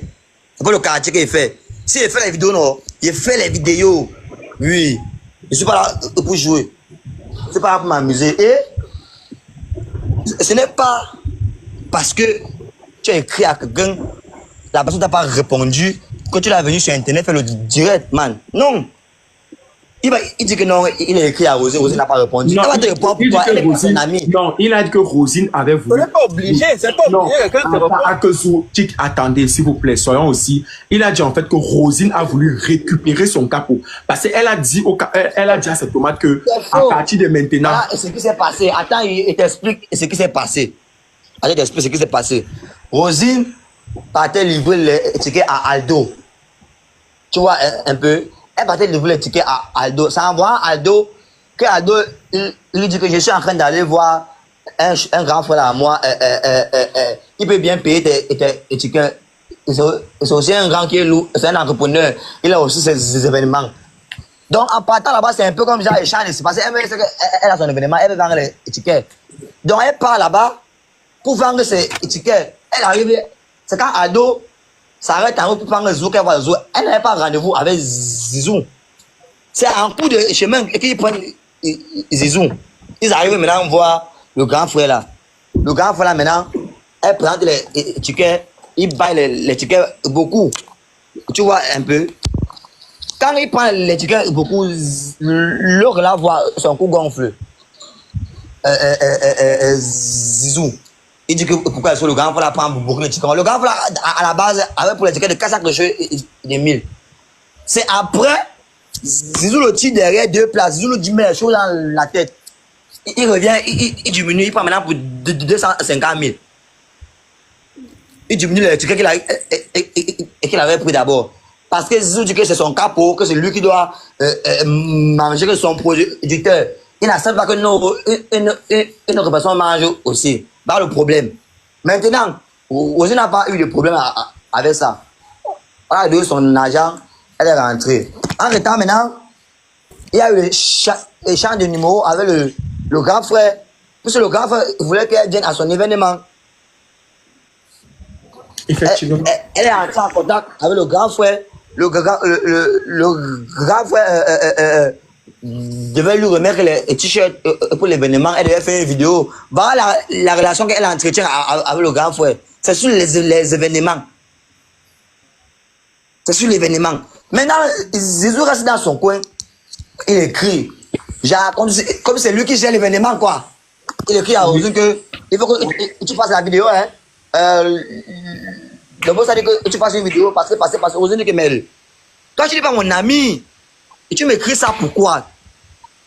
C'est pas le quartier qu'il fait. Si il fait les vidéos, non, il fait les vidéos. Oui. Je ne suis pas là pour jouer. C'est pas là pour m'amuser. Et ce n'est pas parce que tu as écrit à quelqu'un, la personne t'a pas répondu, que tu l'as venu sur Internet faire le direct, man. Non. Il dit que non, il a écrit à Rosine, Rosine n'a pas répondu. Non, elle va te répondre pour toi, elle est pas son amie. Non, il a dit que Rosine avait voulu. C'est pas obligé, c'est pas obligé. Quelqu'un te répond. Attendez, s'il vous plaît, soyons aussi. Il a dit en fait que Rosine a voulu récupérer son capot. Parce qu'elle a dit à cette tomate que à partir de maintenant. Ah, ce qui s'est passé, attends, il t'explique ce qui s'est passé. Allez, t'explique ce qui s'est passé. Rosine partait livrer les tickets à Aldo. Tu vois un peu. Elle partait de les tickets à Aldo. Ça envoie Aldo, que Aldo, il lui dit que je suis en train d'aller voir un grand frère à moi. Il peut bien payer tes tickets. C'est aussi un grand qui est lourd, c'est un entrepreneur. Il a aussi ses événements. Donc, en partant là-bas, c'est un peu comme ça, échange. C'est parce qu'elle a son événement, elle veut vendre les tickets. Donc, elle part là-bas pour vendre ses tickets. Elle arrive, c'est quand Aldo s'arrête en route pour prendre Zizou, qu'elle voit Zizou. Elle n'avait pas rendez-vous avec Zizou. C'est en coup de chemin qu'ils prennent Zizou. Ils arrivent maintenant voir le grand frère là. Le grand frère là, maintenant, elle prend les tickets, il baille les tickets beaucoup. Tu vois un peu. Quand il prend les tickets beaucoup, l'autre là voit son cou gonfle. Zizou. Il dit que pourquoi le grand frère prend beaucoup de tickets. Le grand frère à la base avait pour les tickets de 4 de jeu et de 1000. C'est après, Zizou le tire derrière 2 places. Zizou le dit mais les choses dans la tête. Il revient, il diminue, il prend maintenant pour 250 000. Il diminue les tickets qu'il avait pris d'abord. Parce que Zizou dit que c'est son capot, que c'est lui qui doit manger que son producteur. Il n'accepte pas que une autre personne mange aussi. Pas le problème. Maintenant, Ozzy n'a pas eu de problème avec ça. On a donné son argent, elle est rentrée. En étant maintenant, il y a eu l'échange de numéros avec le grand frère. Puisque le grand frère voulait qu'elle vienne à son événement. Effectivement. Elle est entrée en contact avec le grand frère. Le grand frère devait lui remettre les t-shirts pour l'événement. Elle devait faire une vidéo. Voilà la relation qu'elle entretient avec le grand frère. C'est sur les événements. C'est sur l'événement. Maintenant, Zizou reste dans son coin. Il écrit. Genre, comme c'est lui qui gère l'événement, quoi. Il écrit à Ozzy que il faut que tu fasses la vidéo, hein. Le boss a dit que tu fasses une vidéo parce que Ozzy dit que mais toi tu n'es pas mon ami et tu m'écris ça pourquoi?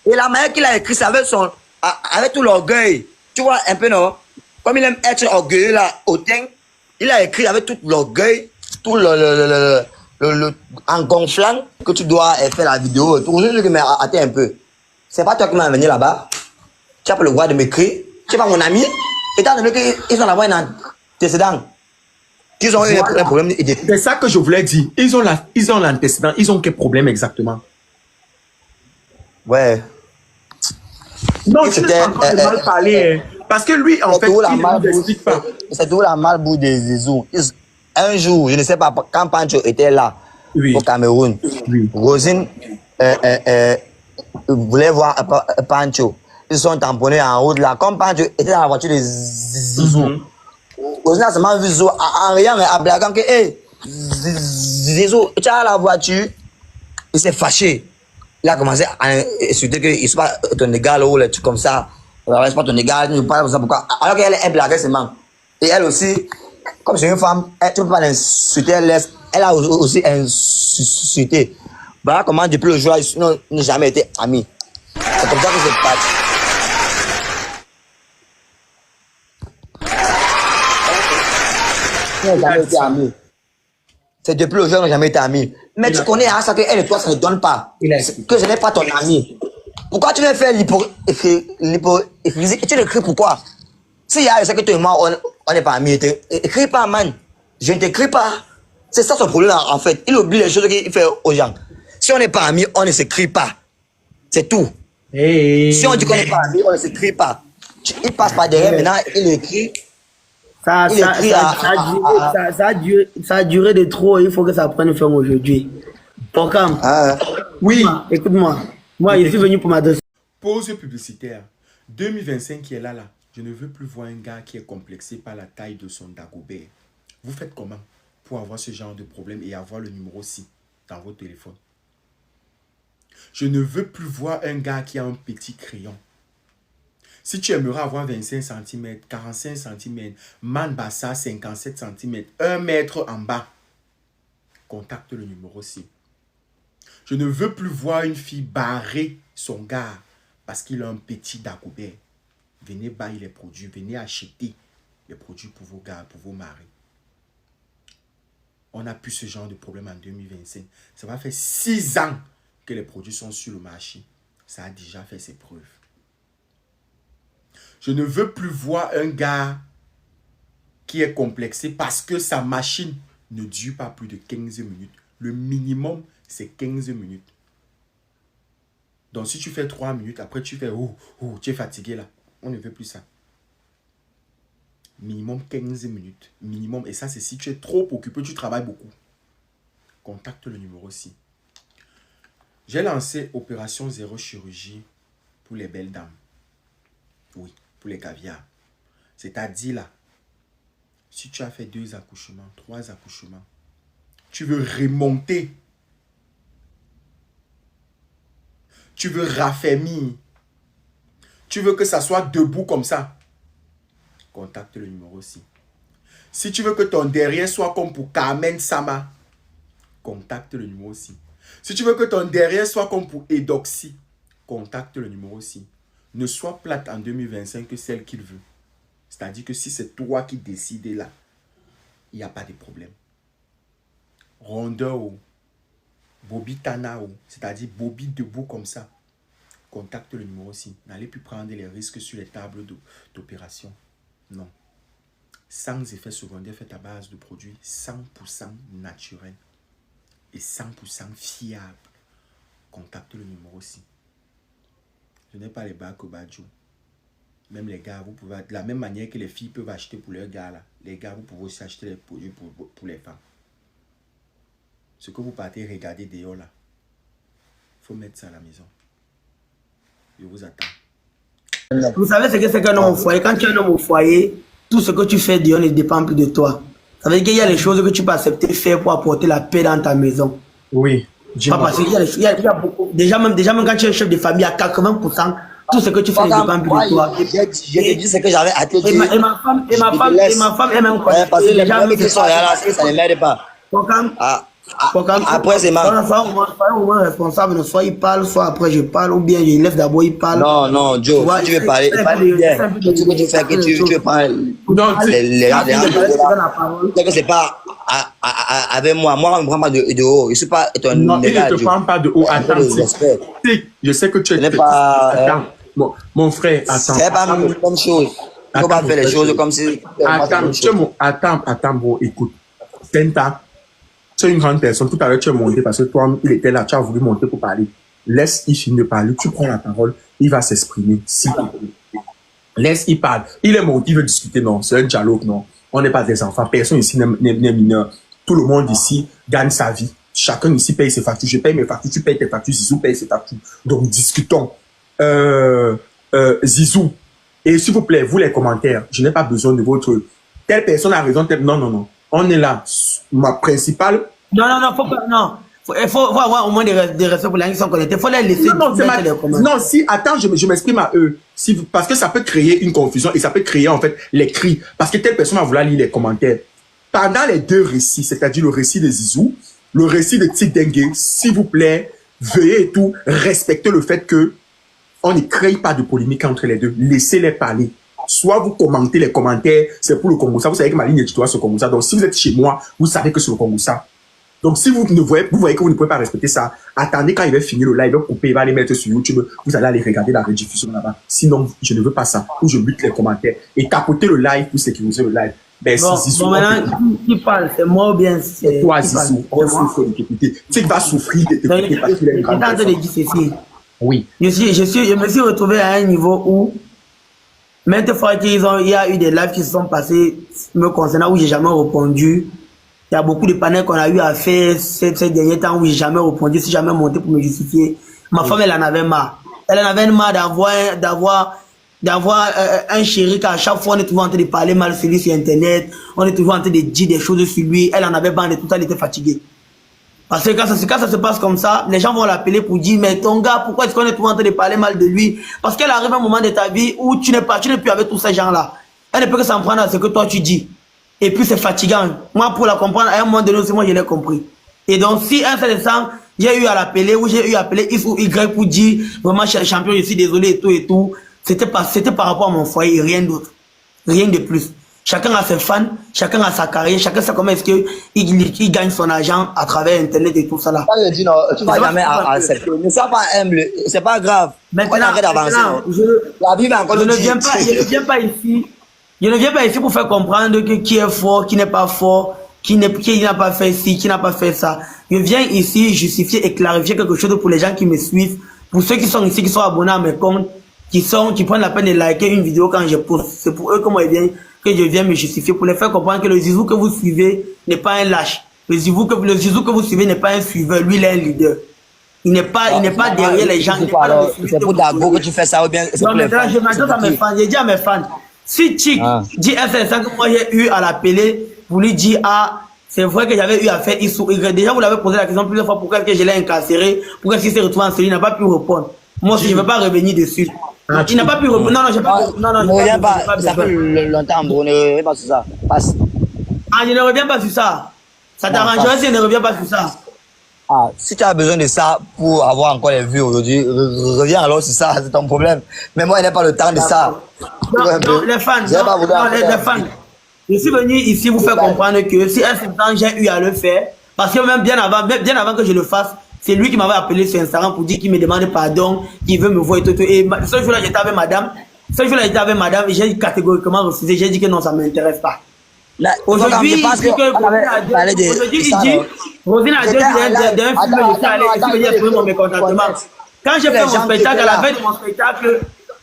Et la manière qu'il a écrit ça avec tout l'orgueil, tu vois un peu non? Comme il aime être orgueilleux là, hautain, il a écrit avec tout l'orgueil, tout en gonflant que tu dois faire la vidéo. Ozzy dit que mais attends un peu, c'est pas toi qui m'as venu là-bas, tu n'as pas le droit de m'écrire, tu n'es pas mon ami, étant donné qu'ils ont la voix antécédent. Ils ont eu un problème. C'est ça que je voulais dire. Ils ont l'antécédent. Ils ont quel problème exactement? Ouais. Non, tu n'es pas en train de mal parler. Parce que lui, en fait, il ne l'explique pas. C'est tout la malboue des Zizou. Un jour, je ne sais pas, quand Pancho était là, au Cameroun, Rosine voulait voir Pancho. Ils sont tamponnés en route là. Comme Pancho était dans la voiture de Zizou. Rosine a seulement vu Zizou en riant et en blaguant que, hey, Zizou, tu as la voiture. Il s'est fâché. Il a commencé à insulter qu'il ne soit pas ton égal ou les trucs comme ça. C'est pas ton égal, tu ne parles pas comme ça. Pourquoi? Alors qu'elle est blaguée seulement. Et elle aussi, comme c'est une femme, tu ne peux pas l'insulter, elle a aussi insulté. Voilà comment depuis le jour, ils n'ont jamais été amis. C'est comme ça que c'est parti. Ils n'ont jamais été amis. C'est depuis le jour qu'ils n'ont jamais été amis. Mais tu connais à ça qu'elle et toi, ça ne donne pas. Que je n'ai pas ton ami. Pourquoi tu veux faire l'hypocrisie? Tu l'écris pourquoi? S'il y a ce que tu et moi, on n'est pas amis, écris pas, man. Je ne t'écris pas. C'est ça son problème, en fait. Il oublie les choses qu'il fait aux gens. Si on n'est pas amis, on ne s'écrit pas. C'est tout. Si on dit qu'on n'est pas amis, on ne s'écrit pas. Il passe par derrière, maintenant, il écrit. Ça a duré de trop, il faut que ça prenne fin aujourd'hui. Porcam, oui, écoute-moi. Moi, il est venu pour ma dossier. Pause publicitaire. 2025 qui est là. Je ne veux plus voir un gars qui est complexé par la taille de son Dagobert. Vous faites comment pour avoir ce genre de problème et avoir le numéro 6 dans votre téléphone? Je ne veux plus voir un gars qui a un petit crayon. Si tu aimerais avoir 25 cm, 45 cm, man bassa 57 cm, 1 mètre en bas, contacte le numéro 6. Je ne veux plus voir une fille barrer son gars parce qu'il a un petit Dagobert. Venez bailler les produits, venez acheter les produits pour vos gars, pour vos maris. On n'a plus ce genre de problème en 2025. Ça va faire 6 ans que les produits sont sur le marché, ça a déjà fait ses preuves. Je ne veux plus voir un gars qui est complexé parce que sa machine ne dure pas plus de 15 minutes. Le minimum, c'est 15 minutes. Donc, si tu fais 3 minutes, après tu fais tu es fatigué là. On ne veut plus ça. Minimum 15 minutes. Minimum. Et ça, c'est si tu es trop occupé, tu travailles beaucoup. Contacte le numéro 6. J'ai lancé Opération Zéro Chirurgie pour les belles dames. Oui, pour les caviars. C'est-à-dire là, si tu as fait 2 accouchements, 3 accouchements, tu veux remonter. Tu veux raffermir. Tu veux que ça soit debout comme ça. Contacte le numéro 6. Si tu veux que ton derrière soit comme pour Carmen Sama, contacte le numéro 6. Si tu veux que ton derrière soit comme pour Edoxy, contacte le numéro 6. Ne sois plate en 2025 que celle qu'il veut. C'est-à-dire que si c'est toi qui décides là, il n'y a pas de problème. Rondeur, Bobby Tana, c'est-à-dire Bobby debout comme ça, contacte le numéro 6. N'allez plus prendre les risques sur les tables d'opération. Non. Sans effet secondaire fait à base de produits 100% naturels et 100% fiables. Contacte le numéro 6. Je n'ai pas les bacs au badjo. Même les gars, vous pouvez, de la même manière que les filles peuvent acheter pour leurs gars, là, les gars, vous pouvez aussi acheter les produits pour les femmes. Ce que vous partez regarder dehors là, il faut mettre ça à la maison. Je vous attends. Vous savez ce que c'est qu'un homme au foyer? Quand tu es un homme au foyer, tout ce que tu fais dehors ne dépend plus de toi. Ça veut dire qu'il y a des choses que tu peux accepter faire pour apporter la paix dans ta maison. Oui. Pas parce qu'il y a beaucoup. Déjà même quand tu es chef de famille, à 80%, tout ce que tu fais ne dépend plus de toi. J'ai dit ce que j'avais à te dire. Et ma femme est même quoi. Parce que les problèmes qui sont là, ça ne m'aide pas. Après, c'est mal. Soit au moins responsable, soit il parle, soit après je parle, ou bien je laisse d'abord il parle. Non, Joe, tu veux parler, bien. Tout ce que tu fais, que tu veux parler. Non, c'est que c'est pas avec moi. Moi, on ne me prend pas de haut. Je ne suis pas ton non, il ne te prend pas de haut. Attends, je sais que tu es... Attends, mon frère, attends. C'est pas la même chose. Il ne faut pas faire les choses comme si... Attends, bro, écoute. Tenta. Tu es une grande personne. Tout à l'heure, tu es monté parce que toi, il était là. Tu as voulu monter pour parler. Laisse-il finir de parler. Tu prends la parole. Il va s'exprimer. Laisse-il parler. Il est monté, il veut discuter. Non, c'est un dialogue. Non. On n'est pas des enfants. Personne ici n'est mineur. Tout le monde ici gagne sa vie. Chacun ici paye ses factures. Je paye mes factures. Tu payes tes factures. Zizou paye ses factures. Donc, discutons. Zizou. Et s'il vous plaît, vous les commentaires, je n'ai pas besoin de votre... Telle personne a raison. Non. On est là. Ma principale... Non, faut pas... Non. Il faut avoir au moins des respects pour les gens qui sont connectés. Il faut les laisser mettre les commentaires. Non, si... Attends, je m'exprime à eux. Parce que ça peut créer une confusion et ça peut créer, en fait, les cris. Parce que telle personne va vouloir lire les commentaires. Pendant les 2 récits, c'est-à-dire le récit de Zizou, le récit de Tidenge, s'il vous plaît, veuillez et tout respecter le fait que on ne crée pas de polémique entre les deux. Laissez-les parler. Soit vous commentez les commentaires, c'est pour le Congo. Vous savez que ma ligne éditoriale c'est le Congo. Donc, si vous êtes chez moi, vous savez que c'est le Congo. Donc, si vous voyez que vous ne pouvez pas respecter ça, attendez quand il va finir le live, il va couper, il va les mettre sur YouTube, vous allez aller regarder la rediffusion là-bas. Sinon, je ne veux pas ça. Ou je bute les commentaires. Et capotez le live pour sécuriser le live. Ben, bon, maintenant, qui parle, c'est moi ou bien c'est toi, Zizou. On souffre de t'écouter. Tu sais qu'il va souffrir de t'écouter parce qu'il est une grande personne. Oui. Je me suis retrouvé à un niveau où, maintes fois il y a eu des lives qui se sont passés me concernant où j'ai jamais répondu. Il y a beaucoup de panels qu'on a eu à faire ces derniers temps où j'ai jamais répondu, si jamais monté pour me justifier. Ma femme, elle en avait marre. Elle en avait marre d'avoir un chéri qu'à chaque fois on est toujours en train de parler mal sur lui sur internet, on est toujours en train de dire des choses sur lui. Elle en avait marre de tout ça, elle était fatiguée. Parce que quand ça se passe comme ça, les gens vont l'appeler pour dire mais ton gars, pourquoi est-ce qu'on est toujours en train de parler mal de lui? Parce qu'elle arrive un moment de ta vie où tu n'es plus avec tous ces gens-là. Elle ne peut que s'en prendre à ce que toi tu dis. Et puis c'est fatigant. Moi pour la comprendre, à un moment donné aussi, moi je l'ai compris. Et donc si un seul sang, j'ai eu à l'appeler ou j'ai eu à appeler X ou Y pour dire vraiment je suis champion, je suis désolé et tout. C'était par rapport à mon foyer et rien d'autre. Rien de plus. Chacun a ses fans, chacun a sa carrière, chacun sait comment est-ce qu'il gagne son argent à travers Internet et tout ça là. Je dis non, tu vas jamais accepter. Ne sois pas humble, c'est pas grave. Maintenant, je ne viens pas ici. Je ne viens pas ici pour faire comprendre que qui est fort, qui n'est pas fort, qui n'a pas fait ci, qui n'a pas fait ça. Je viens ici justifier et clarifier quelque chose pour les gens qui me suivent, pour ceux qui sont ici, qui sont abonnés à mes comptes, qui prennent la peine de liker une vidéo quand je poste. C'est pour eux que je viens me justifier, pour les faire comprendre que le Zizou que vous suivez n'est pas un lâche. Le Zizou que vous suivez n'est pas un suiveur, lui il est un leader. Il n'est pas derrière les gens. C'est pour Dago que tu fais ça ou bien c'est pour les fans. Je m'adresse à mes fans, j'ai dit à mes fans, si Chic dit FS5 que moi j'ai eu à l'appeler, vous lui dites, ah, c'est vrai que j'avais eu à faire X ou Y. Déjà, vous l'avez posé la question plusieurs fois, pourquoi est-ce que je l'ai incarcéré, pourquoi est-ce qu'il s'est retrouvé en série, il n'a pas pu répondre. Moi aussi, je ne vais pas revenir dessus. Il n'a pas pu répondre. Non, je ne reviens pas. Ça fait longtemps, bro, ne reviens pas sur ça. Passe. Ah, je ne reviens pas sur ça. Ça t'arrangerait si je ne reviens pas sur ça. Ah, si tu as besoin de ça pour avoir encore les vues aujourd'hui, reviens alors sur ça, c'est ton problème. Mais moi, il n'ai pas le temps de ça. Non, les fans, les fans. Je suis venu ici vous faire comprendre que si un certain temps j'ai eu à le faire, parce que même bien avant que je le fasse, c'est lui qui m'avait appelé sur Instagram pour dire qu'il me demande pardon, qu'il veut me voir et tout. Et ce jour-là, j'étais avec madame. Et j'ai catégoriquement refusé. J'ai dit que non, ça ne m'intéresse pas. Aujourd'hui, il dit que Rosine a dit d'un film, je suis allé exprimer mon mécontentement. Quand j'ai fait mon spectacle, à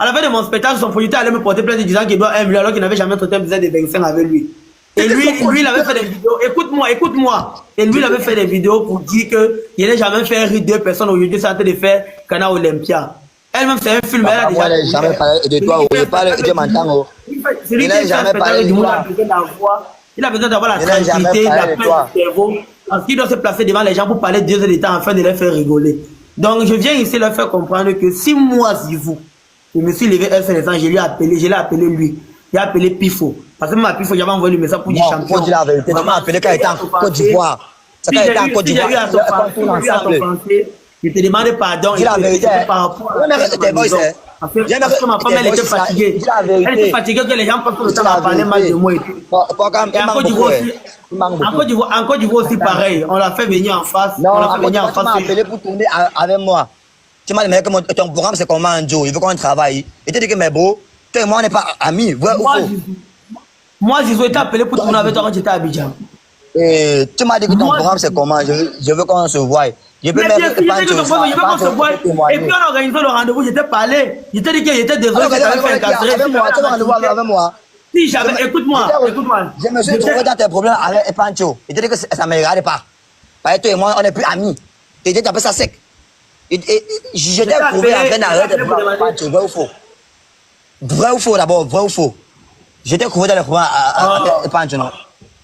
la fin de mon spectacle, son producteur allait me porter plainte disant qu'il doit 1 million alors qu'il n'avait jamais traité un business de 25 avec lui. Et lui, il avait fait des vidéos. Écoute-moi. Et lui, il avait fait des vidéos pour dire qu'il n'a jamais fait rire 2 personnes. Aujourd'hui, c'est en train de faire Canal Olympia. Elle-même, c'est un film. Elle a déjà. Jamais parlé de toi, je m'entends. C'est lui qui a jamais parlé du monde. Il a besoin d'avoir la tranquillité, la paix du cerveau. Parce qu'il doit se placer devant les gens pour parler 2 heures de temps afin de les faire rigoler. Donc, je viens ici leur faire comprendre que si moi, si vous, je me suis levé un seul instant, je l'ai appelé lui. J'ai appelé Pifo. Parce que Pifo, j'avais envoyé le message pour dire champion. Pour dire la vérité, tu m'as appelé quand il était en Côte d'Ivoire. C'est quand il était en Côte d'Ivoire. Je te demande pardon. Dis la vérité. Par rapport à parce que ma femme, elle était fatiguée. Elle était fatiguée que les gens passent le temps à parler mal de moi et tout. Et en Côte d'Ivoire aussi, pareil. On l'a fait venir en face. Non, tu m'as appelé pour tourner avec moi. Tu m'as demandé que ton programme c'est comment, Joe. Il veut qu'on travaille. Et tu dis que mes bros, toi et moi on n'est pas amis. Vrai ou faux? Moi, Zizou était appelé pour tourner avec toi quand j'étais à Abidjan. Et tu m'as dit que ton programme c'est comment. Je veux qu'on se voie. Je peux mettre qu'on se voie. Et puis on a organisé le rendez-vous, j'étais parlé. J'étais dit que j'étais désolé que j'avais fait encadrer. Avec moi. Si j'avais, écoute-moi. Je me suis trouvé dans tes problèmes avec Pancho. Il te dit que ça ne me regardait pas. Parce que toi et moi, on n'est plus amis. Tu étais un peu ça sec. J'étais trouvé en train d'arrêter Pancho. Vrai ou faux? Vrai ou faux d'abord? Vrai ou faux? J'étais trouvé dans les problèmes avec Pancho, non?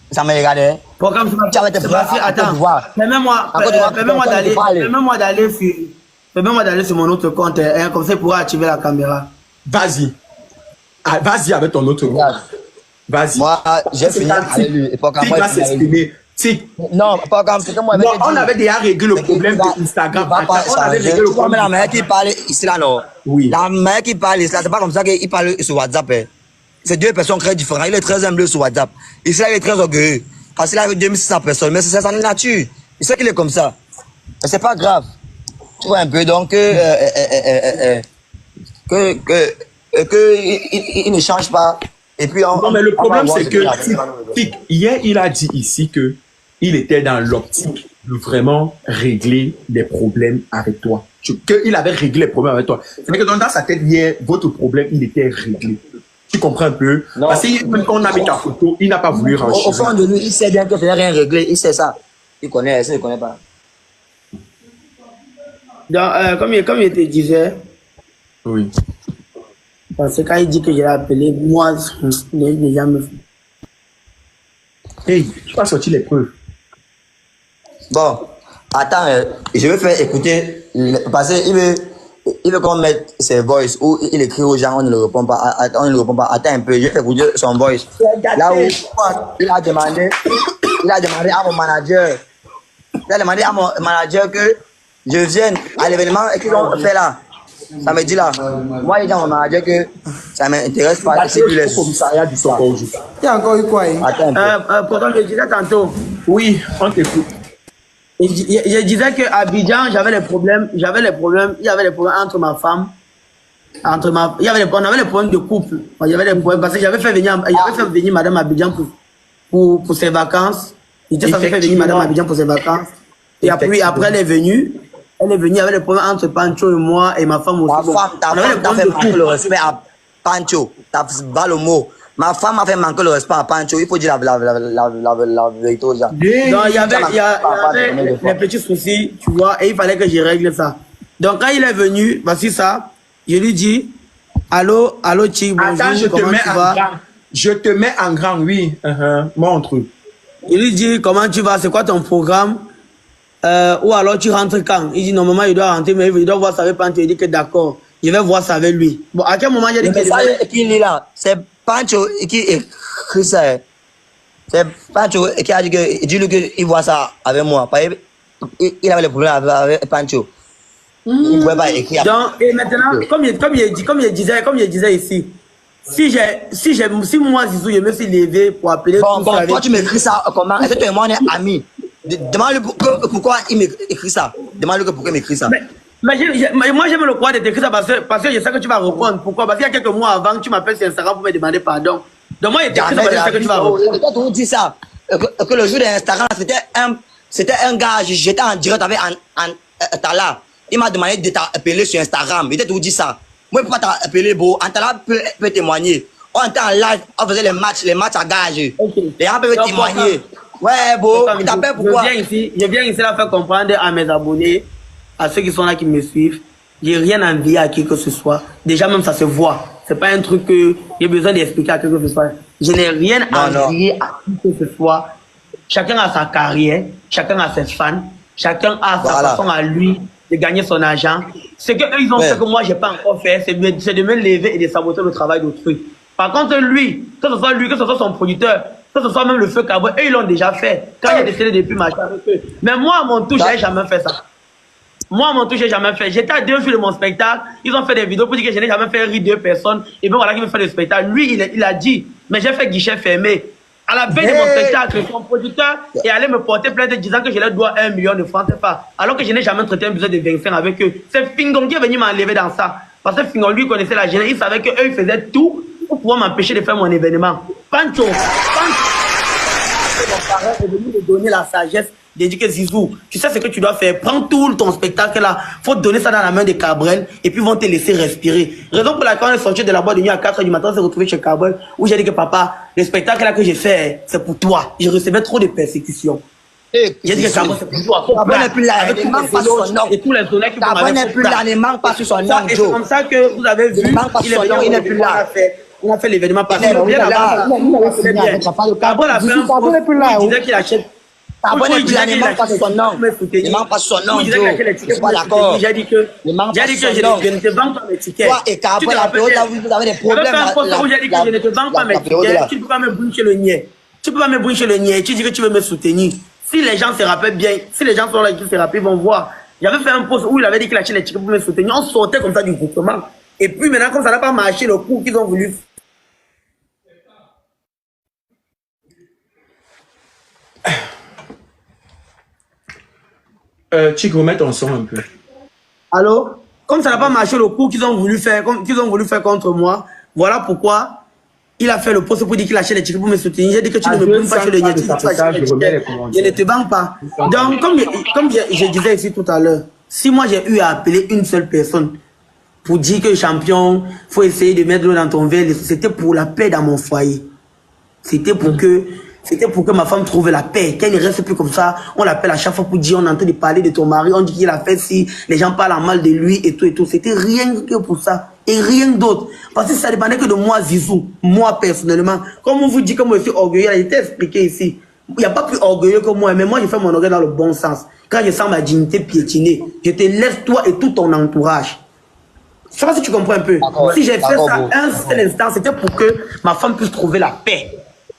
Ça me regardait. Programme, attends. Permets-moi d'aller sur mon autre compte. Comme ça, il pourra activer la caméra. Vas-y. Vas-y avec ton autre compte. Vas-y. Moi, j'ai fini avec lui. Il va s'exprimer. Non, pas comme c'est que moi. On avait déjà réglé le problème d'Instagram. On avait réglé le problème. La mère qui parle ici là, non? Oui. La mère qui parle ici là, c'est pas comme ça qu'il parle sur WhatsApp. C'est 2 personnes très différentes. Il est très humble sur WhatsApp. Ici là, il est très orgueilleux. Parce qu'il a 2600 personnes. Mais c'est sa nature. Il sait qu'il est comme ça. Mais c'est pas grave. Tu vois un peu. Donc, il ne change pas. Et puis, non, mais le problème, c'est que hier, il a dit ici que il était dans l'optique de vraiment régler les problèmes avec toi. Qu'il avait réglé les problèmes avec toi. C'est que dans sa tête, hier, votre problème, il était réglé. Tu comprends un peu? Non. Parce que même quand on a mis ta photo, il n'a pas voulu ranger. Au fond de lui, il sait bien que tu n'as rien réglé. Il sait ça. Il connaît, il ne connaît pas. Donc, comme il te disait, oui. Parce que quand il dit que je l'ai appelé, moi, les gens me font. Hey, tu vas sortir les preuves. Bon, attends, je vais faire écouter, parce qu'il veut qu'on mette ses voices où il écrit aux gens, on ne le répond pas. Attends un peu, je vais écouter son voice. Là où il a demandé à mon manager, que je vienne à l'événement qu'ils ont fait là. Ça me dit là. Moi, il dit à mon manager que ça m'intéresse pas. C'est plus les commissariat du Sokol. Il y a encore eu quoi? Attends. Pourtant, je disais tantôt. Oui, on t'écoute. Je disais qu'à Abidjan, j'avais les problèmes. Il y avait les problèmes entre ma femme. On avait les problèmes de couple. Il y avait des problèmes parce que j'avais fait venir Madame Abidjan pour ses vacances. J'étais censé faire venir Madame Abidjan pour ses vacances. Et après elle est venue. Elle est venue avec les problèmes entre Pancho et moi et ma femme aussi. Ta femme t'a fait manquer le respect à Pancho. T'as pas le mot. Ma femme a fait manquer le respect à Pancho. Il faut dire la vérité aux gens. Donc il y avait les petits soucis, tu vois, et il fallait que je règle ça. Donc quand il est venu, voici ça, je lui dis, allô Chick, bonjour, attends, comment tu vas? Je te mets en grand, oui. Montre. Il lui dit, comment tu vas, c'est quoi ton programme? Ou alors tu rentres quand? Il dit, normalement il doit rentrer, mais il doit voir ça avec Pancho. Il dit que d'accord, je vais voir ça avec lui. Bon, à quel moment il a dit que... Le message qu'il lit là, c'est Pancho qui écrit ça. C'est Pancho qui a dit que, dis-lui qu'il voit ça avec moi. Il avait le problème avec Pancho. Il ne pouvait pas écrire. Donc, et maintenant, comme je disais ici, si moi, Zizou, je me suis levé pour appeler... Bon, toi tu m'écris ça comment? Est-ce que toi et moi on est amis? Demande-lui pourquoi il m'écrit ça. Demande-lui pourquoi il m'écrit ça. Mais moi, j'aime le croire de t'écrire ça parce que je sais que tu vas répondre. Pourquoi? Parce qu'il y a quelques mois avant, tu m'appelles sur Instagram pour me demander pardon. Donc moi, je t'écris ça parce que je sais que tu vas répondre. Toi, tu dis ça. Que le jour d'Instagram, c'était un gars, j'étais en direct avec Antala. Il m'a demandé de t'appeler sur Instagram. Il t'a tout dit ça. Moi, je ne peux pas t'appeler, beau. Antala peut témoigner. On était en live, on faisait les matchs à gage. Les gens peuvent témoigner. Ouais, beau. Il t'appelle pourquoi? Je viens ici là faire comprendre à mes abonnés, à ceux qui sont là qui me suivent. J'ai rien envié à qui que ce soit. Déjà, même ça se voit. C'est pas un truc que j'ai besoin d'expliquer à qui que ce soit. Je n'ai rien envié à qui que ce soit. Chacun a sa carrière, chacun a ses fans, chacun a sa façon à lui de gagner son argent. Ce qu'eux ils ont fait que moi j'ai pas encore fait, c'est de me lever et de saboter le travail d'autrui. Par contre, lui, que ce soit lui, que ce soit son producteur, que ce soit même le feu Cabo, eux ils l'ont déjà fait. Quand il a décidé depuis marcher avec eux. Mais moi, à mon tour, j'avais jamais fait ça. Moi, à mon tour, j'ai jamais fait. J'étais à 2 jours de mon spectacle. Ils ont fait des vidéos pour dire que je n'ai jamais fait rire 2 personnes. Et bien voilà, qui me fait le spectacle. Lui, il a dit, mais j'ai fait guichet fermé. À la veille de mon spectacle, son producteur est allé me porter plainte disant que je leur dois 1 million de francs CFA. Alors que je n'ai jamais traité un besoin de 25 avec eux. C'est Fingon qui est venu m'enlever dans ça. Parce que Fingon, lui, connaissait la jeunesse. Il savait qu'eux, ils faisaient tout pour pouvoir m'empêcher de faire mon événement. Pancho, mon parent est venu me donner la sagesse de dire que Zizou, tu sais ce que tu dois faire. Prends tout ton spectacle là. Faut te donner ça dans la main de Cabrel et puis ils vont te laisser respirer. Raison pour laquelle on est sorti de la boîte de nuit à 4h du matin, on s'est retrouvé chez Cabrel où j'ai dit que papa, le spectacle là que j'ai fait, c'est pour toi. Je recevais trop de persécutions. J'ai dit que Cabrel, c'est pour toi. Cabrel n'est plus là, il ne manque pas sur son nom. Et tous les honneurs qui Cabrel n'est plus là, il ne manque pas sur son nom. Et c'est comme ça que vous avez vu, il n'est plus là. On a fait l'événement parce que bien avant, Cabrel a fait un post, il disait qu'il achète. Il ne manque pas sur son nom. Il ne manque pas sur son nom, Joe. Je suis pas d'accord. J'ai dit que je ne te vends pas mes tickets. Toi et Cabrel, vous avez des problèmes. J'ai dit que je ne te vends pas mes tickets. Tu ne peux pas me bruncher le niais. Tu ne peux pas me bruncher le niais. Tu dis que tu veux me soutenir. Si les gens se rappellent bien, si les gens sont là et qui se rappellent, ils vont voir. J'avais fait un post où il avait dit qu'il achetait les tickets pour me soutenir. On sortait comme ça du groupement. Et puis maintenant, comme ça n'a pas marché, le coup qu'ils ont voulu. Chico, remets ton son un peu. Allô? Comme ça n'a pas marché le coup qu'ils ont voulu faire, contre moi, voilà pourquoi il a fait le poste pour dire qu'il achète les tickets pour me soutenir. J'ai dit que tu ne me brûles pas sur le niais. Je ne te vends pas. Donc, comme je disais ici tout à l'heure, si moi j'ai eu à appeler une seule personne pour dire que champion, faut essayer de mettre l'eau dans ton verre, c'était pour la paix dans mon foyer. C'était pour que ma femme trouve la paix, qu'elle ne reste plus comme ça. On l'appelle à chaque fois pour dire, on est en train de parler de ton mari, on dit qu'il a fait si, les gens parlent en mal de lui et tout et tout. C'était rien que pour ça et rien d'autre. Parce que ça dépendait que de moi, Zizou, moi personnellement. Comme on vous dit que moi je suis orgueilleux, il a été expliqué ici. Il n'y a pas plus orgueilleux que moi, mais moi je fais mon orgueil dans le bon sens. Quand je sens ma dignité piétinée, je te laisse toi et tout ton entourage. Je sais pas si tu comprends un peu. Si j'ai fait ça un seul instant, c'était pour que ma femme puisse trouver la paix.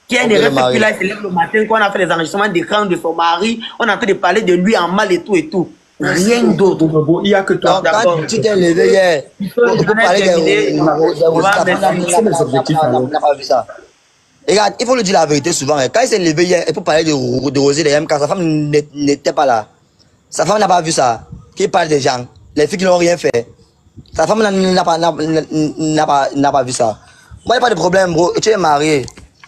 Qui ne reste plus là, il se lève le matin, quand on a fait les enregistrements d'écran de son mari, on est en train de parler de lui en mal et tout et tout. Rien d'autre. Il n'y a que toi. Donc, quand tu t'es levé hier, pour parler des roses, n'a pas vu ça. Regarde, il faut le dire la vérité souvent. Quand il s'est levé hier pour parler de rosé des MK, sa femme n'était pas là. Sa femme n'a pas vu ça. Qui parle des gens, les filles qui n'ont rien fait. Sa femme n'a pas vu ça. Moi, il n'y a pas de problème, bro. Tu es marié.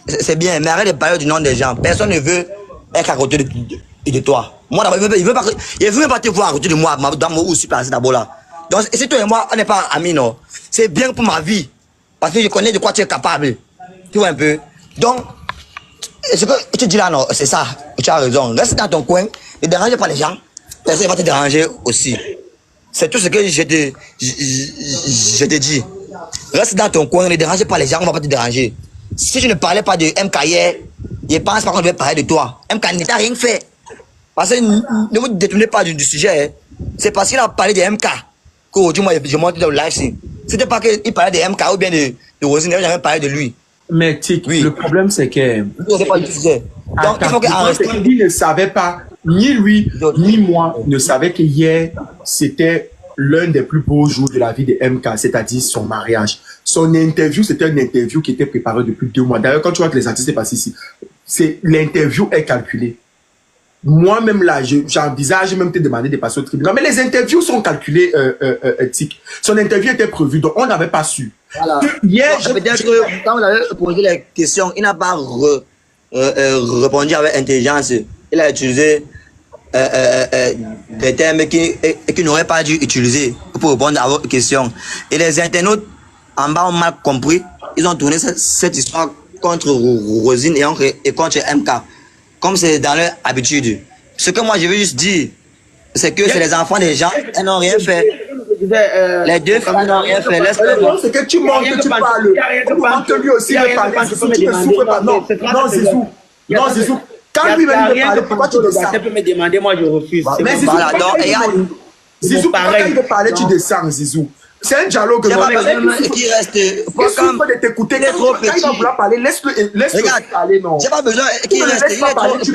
C'est bien, mais arrête de parler du nom des gens. Personne ne veut être à côté de toi. Moi, d'abord, il veut même pas te voir à côté de moi, dans mon où je suis passé d'abord là. Donc, si toi et moi, on n'est pas amis, non. C'est bien pour ma vie. Parce que je connais de quoi tu es capable. Tu vois un peu. Donc, ce que tu dis là, non, c'est ça. Tu as raison. Reste dans ton coin. Ne dérange pas les gens. Personne ne va te déranger aussi. C'est tout ce que je te dis. Reste dans ton coin. Ne dérange pas les gens. On ne va pas te déranger. Si tu ne parlais pas de MK hier, je pense pas qu'on devait parler de toi. MK n'a rien fait. Parce que ne vous détournez pas du sujet. Hein. C'est parce qu'il a parlé de MK qu'aujourd'hui, moi, je monte dans le live. C'était pas qu'il parlait de MK ou bien de Rosine, il n'avait parlé de lui. Mais Tic, oui. Le problème c'est que... Vous pas du sujet. Donc, il faut qu'en restant... Il ne savait pas, ni lui, ni moi, ne savait que hier, c'était l'un des plus beaux jours de la vie de MK, c'est-à-dire son mariage. Son interview, c'était une interview qui était préparée depuis 2 mois. D'ailleurs, quand tu vois que les artistes passent ici, l'interview est calculée. Moi-même là, j'envisage même te demander de passer au tribunal. Mais les interviews sont calculées, Tic. Son interview était prévue, donc on n'avait pas su. Voilà. Hier, peut-être que quand on avait posé les questions, il n'a pas répondu avec intelligence. Il a utilisé des termes qu'il n'aurait pas dû utiliser pour répondre à vos questions. Et les internautes en bas ont mal compris. Ils ont tourné cette histoire contre Rosine et contre MK. Comme c'est dans leur habitude. Ce que moi je veux juste dire, c'est que c'est les enfants des gens, elles n'ont rien fait. Les deux femmes n'ont rien fait. C'est que tu montres que tu parles. Tu montres que lui aussi veut parler. Tu ne souffres pas. Non, Zizou. Non, Zizou. Quand lui va lui parler, pourquoi tu descends? Tu peux me demander, moi je refuse. Mais Zizou, Zizou, quand il veut parler, tu descends, Zizou. C'est un dialogue. J'ai pas besoin qu'il reste. Il souffre de t'écouter. Il est trop petit. Quand il va vouloir parler, laisse-le parler, non. J'ai pas besoin qu'il reste. Il est trop petit.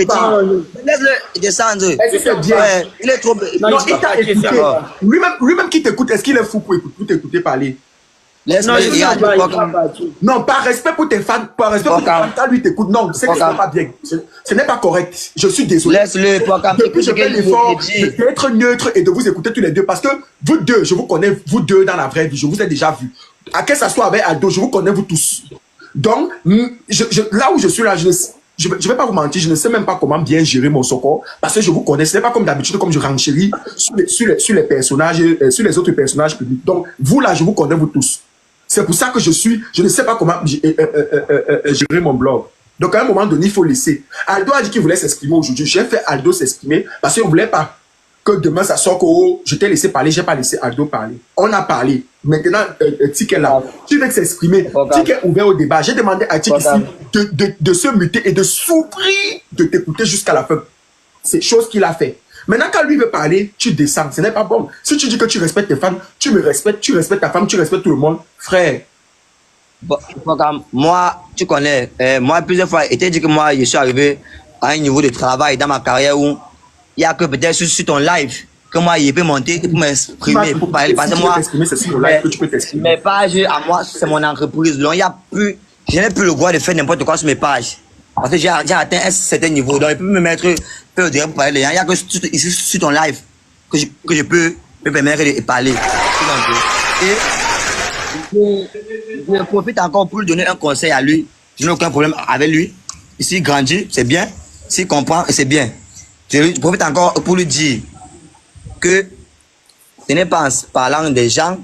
Laisse-le descendre. Est-ce que c'est bien? Il est trop petit. Non, il t'a écouté. Lui-même qui t'écoute, est-ce qu'il est fou pour t'écouter parler? Non, par respect pour tes fans, par respect pour tes fans, quand lui t'écoute, non, c'est que ce n'est pas bien. Ce n'est pas correct. Je suis désolé. Laisse-le, depuis je fais l'effort d'être neutre et de vous écouter tous les deux. Parce que vous deux, je vous connais, vous deux dans la vraie vie, je vous ai déjà vu. À que ça soit avec Aldo, je vous connais vous tous. Donc, là où je suis là, je ne vais pas vous mentir, je ne sais même pas comment bien gérer mon socor. Parce que je vous connais, ce n'est pas comme d'habitude, comme je renchéris sur les personnages, sur les autres personnages publics. Donc, vous là, je vous connais vous tous. C'est pour ça que je ne sais pas comment gérer mon blog. Donc, à un moment donné, il faut laisser. Aldo a dit qu'il voulait s'exprimer aujourd'hui. J'ai fait Aldo s'exprimer parce qu'on ne voulait pas que demain, ça sort que je t'ai laissé parler, je n'ai pas laissé Aldo parler. On a parlé. Maintenant, Tic est là. Tu veux s'exprimer. Tic est ouvert au débat. J'ai demandé à Tic ici de se muter et de souffrir de t'écouter jusqu'à la fin. C'est chose qu'il a fait. Maintenant, quand lui veut parler, tu descends. Ce n'est pas bon. Si tu dis que tu respectes tes fans, tu me respectes, tu respectes ta femme, tu respectes tout le monde. Frère. Bon, moi, tu connais, moi, plusieurs fois, il t'a dit que moi, je suis arrivé à un niveau de travail dans ma carrière où il n'y a que peut-être sur ton live que moi, il peut monter pour m'exprimer, pour parler. Parce que moi, mes pages, à moi, c'est mon entreprise. Donc, il y a plus, je n'ai plus le droit de faire n'importe quoi sur mes pages. Parce que j'ai atteint un certain niveau. Donc, il peut me mettre, pour parler les gens. Il n'y a que ici sur ton live que je peux me permettre de parler. Et je profite encore pour lui donner un conseil à lui. Je n'ai aucun problème avec lui. S'il grandit, c'est bien. S'il comprend, c'est bien. Je profite encore pour lui dire que ce n'est pas en parlant des gens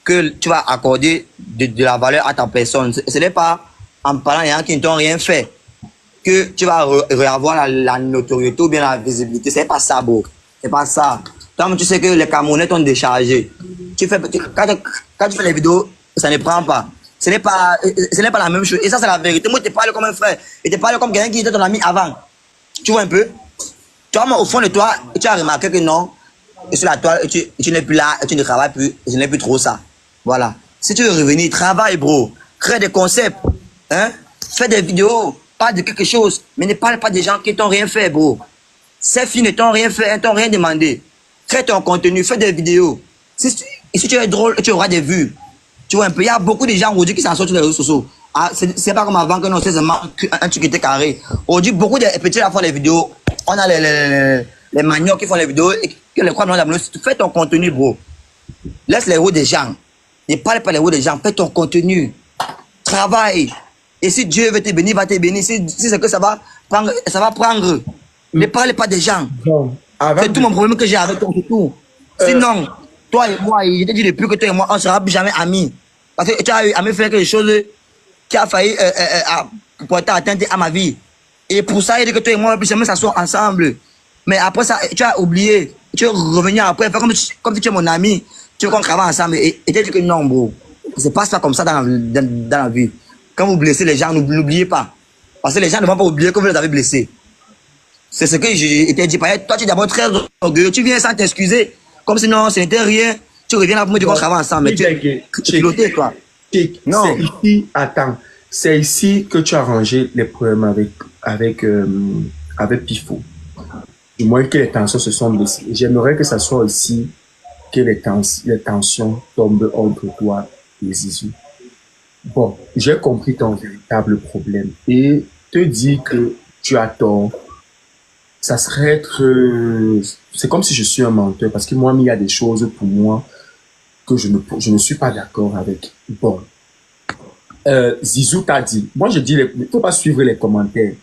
que tu vas accorder de la valeur à ta personne. Ce n'est pas en parlant des gens qui ne t'ont rien fait que tu vas avoir la notoriété ou bien la visibilité. C'est pas ça, bro. C'est pas ça. Toi, tu sais que les Camerounais t'ont déchargé. Quand tu fais les vidéos, ça ne prend pas. Ce n'est pas la même chose. Et ça, c'est la vérité. Moi, je te parle comme un frère. Et je te parle comme quelqu'un qui était ton ami avant. Tu vois un peu? Toi, au fond de toi, tu as remarqué que non, sur la toile, tu n'es plus là, tu ne travailles plus, je n'ai plus trop ça. Voilà. Si tu veux revenir, travaille, bro. Crée des concepts. Hein? Fais des vidéos. Parle de quelque chose. Mais ne parle pas des gens qui t'ont rien fait, bro. Ces filles ne t'ont rien fait, elles t'ont rien demandé. Crée ton contenu, fais des vidéos. Si tu es drôle, tu auras des vues. Tu vois un peu, il y a beaucoup de gens aujourd'hui qui s'en sortent sur les réseaux sociaux. Ah, c'est pas comme avant que non, c'est seulement un truc qui était carré. Aujourd'hui, beaucoup de petits là font les vidéos. On a les maniocs qui font les vidéos et qui les croient dans la vidéo. Fais ton contenu, bro. Laisse les roues des gens. Ne parle pas les roues des gens. Fais ton contenu. Travaille. Et si Dieu veut te bénir, il va te bénir. Si c'est que ça va prendre, ça va prendre. Ne parle pas des gens. C'est tout mon problème que j'ai avec toi, c'est tout. Sinon, toi et moi, je te dis depuis que toi et moi, on ne sera plus jamais amis. Parce que tu as eu à me faire quelque chose qui a failli porter atteinte à ma vie. Et pour ça, il dit que toi et moi, on ne peut jamais s'asseoir ensemble. Mais après ça, tu as oublié. Tu veux revenir après, faire comme si tu es mon ami. Tu veux qu'on travaille ensemble. Et tu dis que non, bro. Ça ne se passe pas comme ça dans la vie. Quand vous blessez les gens, n'oubliez pas. Parce que les gens ne vont pas oublier que vous les avez blessés. C'est ce que j'ai été dit. Toi, tu es d'abord très orgueilleux. Tu viens sans t'excuser. Comme si non, ce n'était rien. Tu reviens là pour me dire qu'on travaille ensemble. Mais tu es piloté, toi. Non. C'est ici, attends. C'est ici que tu as rangé les problèmes avec Pifo. Du moins que les tensions se sont baissées. J'aimerais que ça soit aussi que les tensions tombent entre toi et Zizou. Bon, j'ai compris ton véritable problème et te dire que tu as tort, ça serait être... c'est comme si je suis un menteur parce que moi, il y a des choses pour moi que je ne suis pas d'accord avec. Bon, Zizou t'a dit, moi je dis, il ne faut pas suivre les commentaires.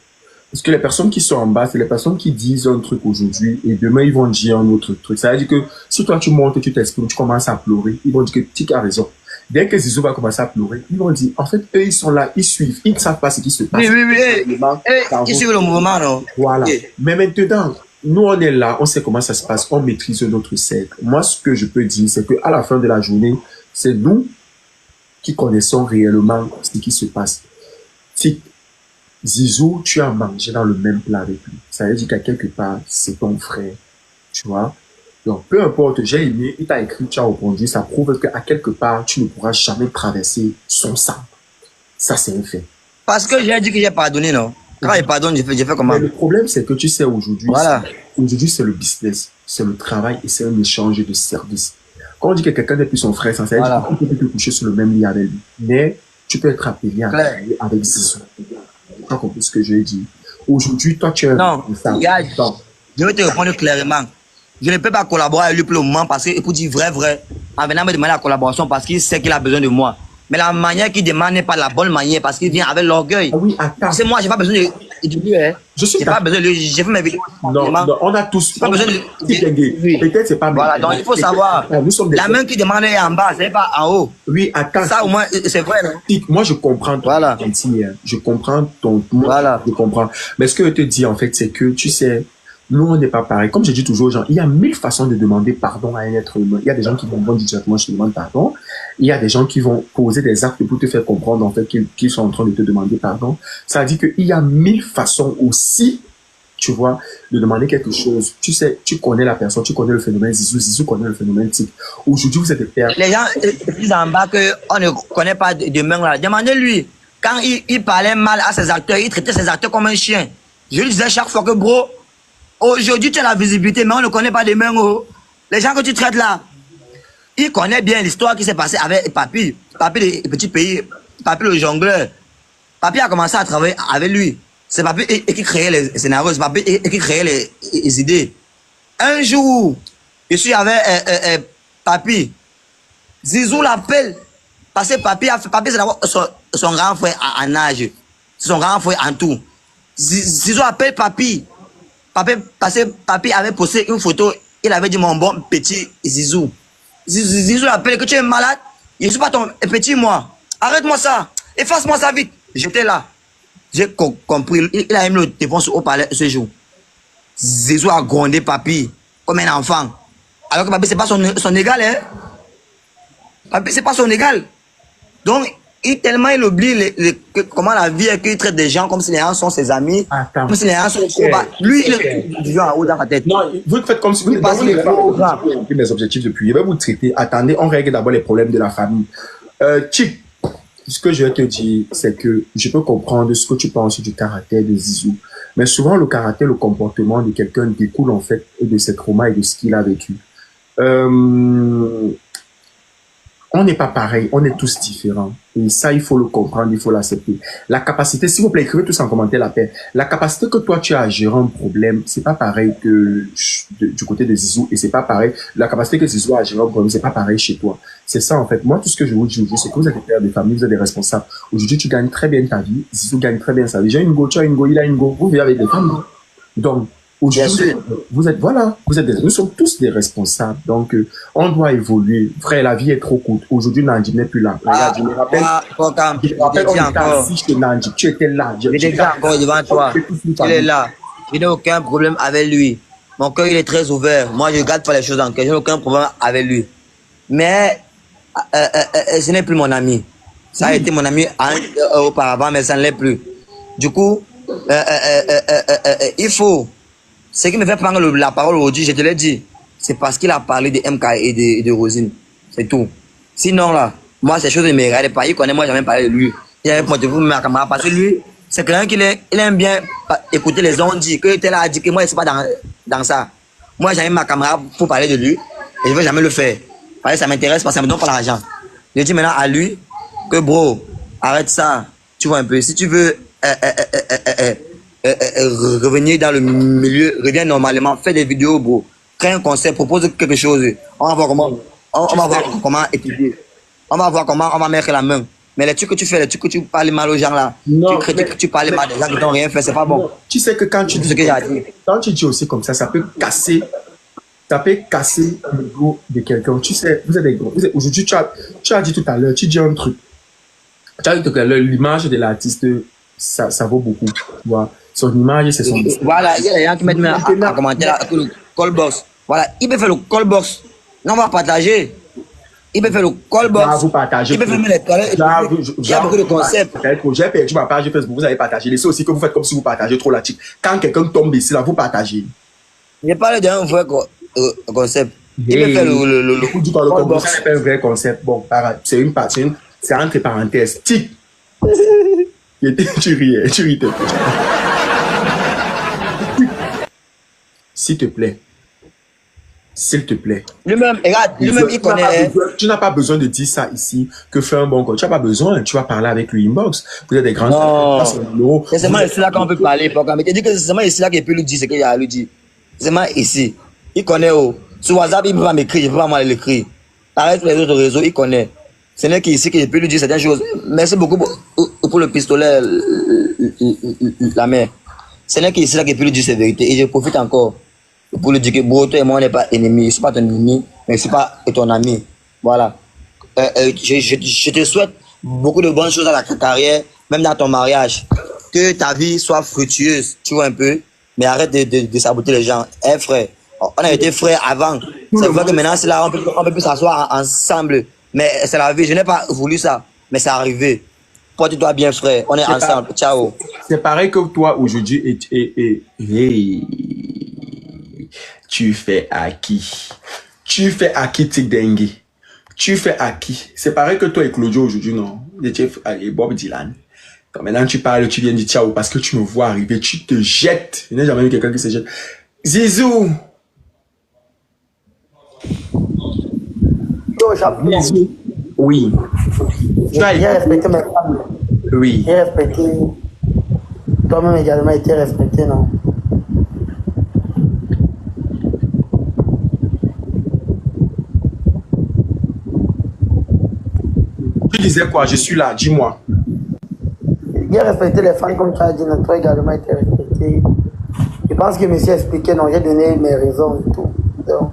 Parce que les personnes qui sont en bas, c'est les personnes qui disent un truc aujourd'hui et demain ils vont dire un autre truc. Ça veut dire que si toi tu montes, tu t'exprimes, tu commences à pleurer, ils vont dire que Tic a raison. Dès que Zizou va commencer à pleurer, ils vont dire, en fait, eux ils sont là, ils suivent, ils ne savent pas ce qui se passe. Oui. Ils suivent le mouvement, non? Voilà. Mais maintenant, nous on est là, on sait comment ça se passe, on maîtrise notre cercle. Moi, ce que je peux dire, c'est qu'à la fin de la journée, c'est nous qui connaissons réellement ce qui se passe. Tic, Zizou, tu as mangé dans le même plat avec lui. Ça veut dire qu'à quelque part, c'est ton frère. Tu vois? Donc, peu importe, j'ai aimé, il t'a écrit, tu as répondu, ça prouve qu'à quelque part, tu ne pourras jamais traverser son sang. Ça, c'est un fait. Parce que j'ai dit que j'ai pardonné, non? Quand il pardonne, j'ai fait comment? Mais le problème, c'est que tu sais, aujourd'hui, voilà. Aujourd'hui, c'est le business, c'est le travail et c'est un échange de services. Quand on dit que quelqu'un n'est plus son frère, ça veut dire que tu peux te coucher sur le même lit avec lui. Mais tu peux être appelé à travailler avec Zizou. Tu as compris ce que je dis. Aujourd'hui, toi, tu es... Non, regarde, je vais te répondre clairement. Je ne peux pas collaborer avec lui pour le moment parce que, pour dire vrai, en venant me demander la collaboration parce qu'il sait qu'il a besoin de moi. Mais la manière qu'il demande n'est pas la bonne manière parce qu'il vient avec l'orgueil. Ah oui, attends. Parce que moi, j'ai pas besoin de lui. Hein. J'ai pas besoin de lui. J'ai fait mes vidéos. Non, on a tous. Pas besoin de lui. Peut-être c'est pas. Voilà, donc il faut savoir. La main qui demande est en bas, c'est pas en haut. Oui, attends. Ça, au moins, c'est vrai, non? Moi, je comprends. Voilà. Je comprends ton. Voilà. Je comprends. Mais ce que je te dis, en fait, c'est que, tu sais, nous, on n'est pas pareil. Comme je dis toujours aux gens, il y a 1000 façons de demander pardon à un être humain. Il y a des gens qui vont dire directement, je te demande pardon. Il y a des gens qui vont poser des actes pour te faire comprendre, en fait, qu'ils sont en train de te demander pardon. Ça veut dire qu'il y a 1000 façons aussi, tu vois, de demander quelque chose. Tu sais, tu connais la personne, tu connais le phénomène Zizou, Zizou connaît le phénomène Tic. Aujourd'hui, vous êtes des pères. Les gens disent en bas qu'on ne connaît pas de main là. Demandez-lui. Quand il parlait mal à ses acteurs, il traitait ses acteurs comme un chien. Je lui disais chaque fois que, bro, aujourd'hui, tu as la visibilité, mais on ne connaît pas des mains. Oh. Les gens que tu traites là, ils connaissent bien l'histoire qui s'est passée avec Papi. Papi, le petit pays, Papi le jongleur. Papi a commencé à travailler avec lui. C'est Papi qui créait les scénarios, c'est Papi qui créait les idées. Un jour, je suis avec Papi. Zizou l'appelle. Parce que Papi c'est d'abord son grand frère en âge. C'est son grand frère en tout. Zizou appelle Papi. Parce que Papi avait posté une photo, il avait dit mon bon petit Zizou. Zizou appelle que tu es malade, je ne suis pas ton petit moi. Arrête-moi ça, efface-moi ça vite. J'étais là. J'ai compris, il a mis le téléphone au palais ce jour. Zizou a grondé Papi comme un enfant. Alors que Papi, c'est pas son égal, hein. Papi, c'est pas son égal. Donc, tellement il oublie comment la vie est qu'il traite des gens comme si les gens sont ses amis. Attends. Comme si les gens sont trop bas. Lui, il est du genre en haut dans la tête. Non, vous faites comme si vous passez les mes objectifs depuis. Je vais vous traiter. Attendez, on règle d'abord les problèmes de la famille. Chick, ce que je vais te dire, c'est que je peux comprendre ce que tu penses du caractère de Zizou. Mais souvent, le caractère, le comportement de quelqu'un découle en fait de ses traumas et de ce qu'il a vécu. On n'est pas pareil, on est tous différents. Et ça, il faut le comprendre, il faut l'accepter. La capacité, s'il vous plaît, écrivez tous en commentaire la paix. La capacité que toi, tu as à gérer un problème, c'est pas pareil que du côté de Zizou, et c'est pas pareil. La capacité que Zizou a à gérer un problème, c'est pas pareil chez toi. C'est ça, en fait. Moi, tout ce que je vous dis aujourd'hui, c'est que vous êtes des pères de famille, vous êtes des responsables. Aujourd'hui, tu gagnes très bien ta vie. Zizou gagne très bien sa vie. J'ai une go, tu as une go, il a une go. Vous vivez avec des femmes. Donc, aujourd'hui, nous sommes tous des responsables. Donc, on doit évoluer. Frère, la vie est trop courte. Aujourd'hui, Nandi n'est plus là. Regarde, je me rappelle, on était assis chez Nandi. Tu étais là. Je te dis encore devant toi. Il est là. Je n'ai aucun problème avec lui. Mon cœur, il est très ouvert. Moi, je ne garde pas les choses en cœur. Je n'ai aucun problème avec lui. Mais, ce n'est plus mon ami. Ça a été mon ami auparavant, mais ça ne l'est plus. Du coup, il faut... Ce qui me fait prendre la parole aujourd'hui, je te l'ai dit, c'est parce qu'il a parlé de MK et de Rosine. C'est tout. Sinon, là, moi, ces choses ne me regardent pas. Il connaît, moi, j'ai même parlé de lui. Il avait pointé vous, ma camarade, parce que lui, c'est quelqu'un qui aime bien écouter les gens dire que tel a dit que moi, je ne suis pas dans ça. Moi, j'ai ma camarade pour parler de lui, et je ne vais jamais le faire. Parce que ça m'intéresse, parce que ça ne me donne pas l'argent. Je dis maintenant à lui que, bro, arrête ça. Tu vois un peu. Si tu veux revenir dans le milieu, reviens normalement, fais des vidéos, bro. Crée un concept, propose quelque chose. On va voir comment étudier. On va voir comment on va mettre la main. Mais les trucs que tu fais, les trucs que tu parles mal aux gens là, non, tu critiques, tu parles mal des gens qui n'ont rien fait, c'est pas bon. Non, tu sais que quand tu dis, quand tu dis aussi comme ça peut casser l'ego de quelqu'un. Tu sais, vous êtes des gros. Aujourd'hui, tu as dit tout à l'heure, tu dis un truc. Tu as dit tout à l'heure, l'image de l'artiste, ça vaut beaucoup. Tu vois. Son image, c'est son... Voilà, il y a des gens qui mettent en commentaire que le call box. Voilà, il peut faire le call box. Non, on va partager. Il peut faire le call box. Là, vous partagez. Il peut faire les toilettes. Il y a beaucoup de concepts. J'ai perdu ma page Facebook, vous avez partagé. Laissez aussi que vous faites comme si vous partagez trop la tique. Quand quelqu'un tombe ici, là, vous partagez. Je parle d'un vrai concept. Il peut faire le call box. C'est un vrai concept. Bon, c'est entre parenthèses. Tic. Tu ris. S'il te plaît. Lui-même, regarde, lui-même, il connaît. Tu n'as pas besoin de dire ça ici, que fais un bon code. Tu n'as pas besoin, tu vas parler avec lui inbox. Vous êtes des grands. Non. C'est seulement ici là qu'on peut parler. Il dit que c'est seulement ici là qu'il peut lui dire ce qu'il a à lui dire. C'est seulement ici. Il connaît. Sur WhatsApp, il ne peut pas m'écrire, je ne peux pas mal l'écrire. Arrête les autres réseaux, il connaît. Ce n'est qu'ici que je peux lui dire certaines choses. Merci beaucoup pour le pistolet, la mère. Ce n'est qu'ici là que je peux lui dire ces vérités. Et je profite encore pour lui dire que bro, toi et moi, on n'est pas ennemis. Je ne suis pas ton ennemi, mais je ne suis pas ton ami. Voilà. Je te souhaite beaucoup de bonnes choses dans ta carrière, même dans ton mariage. Que ta vie soit fructueuse, tu vois un peu. Mais arrête de saboter les gens. Eh frère, on a été frères avant. C'est vrai que maintenant, c'est là, on peut plus s'asseoir ensemble. Mais c'est la vie, je n'ai pas voulu ça, mais c'est arrivé. Porte-toi bien, frère, on est ensemble, ciao. C'est pareil que toi aujourd'hui, tu fais à qui? Tu fais à qui, Tic Dengue? Tu fais à qui? C'est pareil que toi et Claudio aujourd'hui, non? Et Bob Dylan. Donc maintenant, tu parles, tu viens dire ciao parce que tu me vois arriver, tu te jettes. Je n'ai jamais vu quelqu'un qui se jette. Zizou! Zizou. Oui. J'ai respecté mes femmes. Oui. J'ai respecté. Toi-même également été respecté, non? Tu disais quoi? Je suis là, dis-moi. J'ai respecté les femmes comme tu as dit, non? Toi également été respecté. Je pense que je me suis expliqué, non? J'ai donné mes raisons et tout. Donc,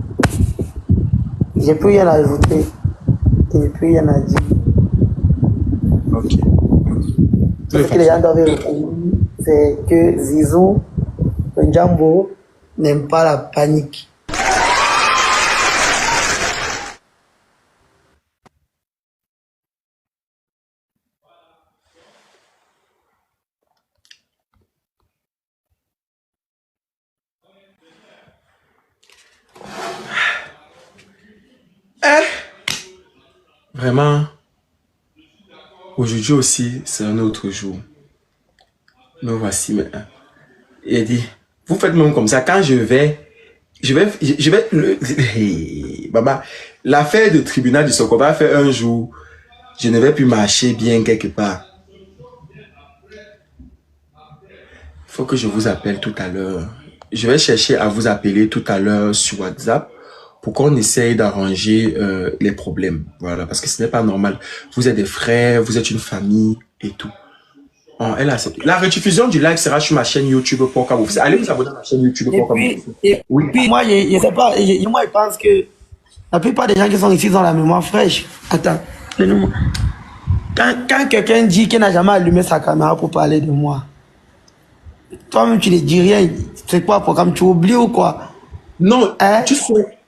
j'ai plus rien à ajouter. Et puis rien à dire. Ok. Ce que les gens doivent retenir, c'est que Zizou, le Djambo, n'aime pas la panique. Vraiment, aujourd'hui aussi, c'est un autre jour. Me voici maintenant. Il a dit, vous faites même comme ça. Quand je vais Hey, Baba, l'affaire de tribunal du Soko va faire un jour, je ne vais plus marcher bien quelque part. Il faut que je vous appelle tout à l'heure. Je vais chercher à vous appeler tout à l'heure sur WhatsApp pour qu'on essaye d'arranger les problèmes. Voilà, parce que ce n'est pas normal. Vous êtes des frères, vous êtes une famille et tout. Oh, elle a accepté. La rediffusion du live sera sur ma chaîne YouTube pour quand vous. Allez vous abonner à ma chaîne YouTube pour quand vous. Et puis moi, je sais pas, moi, je pense que la plupart des gens qui sont ici ont la mémoire fraîche. Attends, donne-moi. Quand quelqu'un dit qu'il n'a jamais allumé sa caméra pour parler de moi, toi-même, tu ne dis rien. C'est quoi, programme? Tu oublies ou quoi? Non, Hein?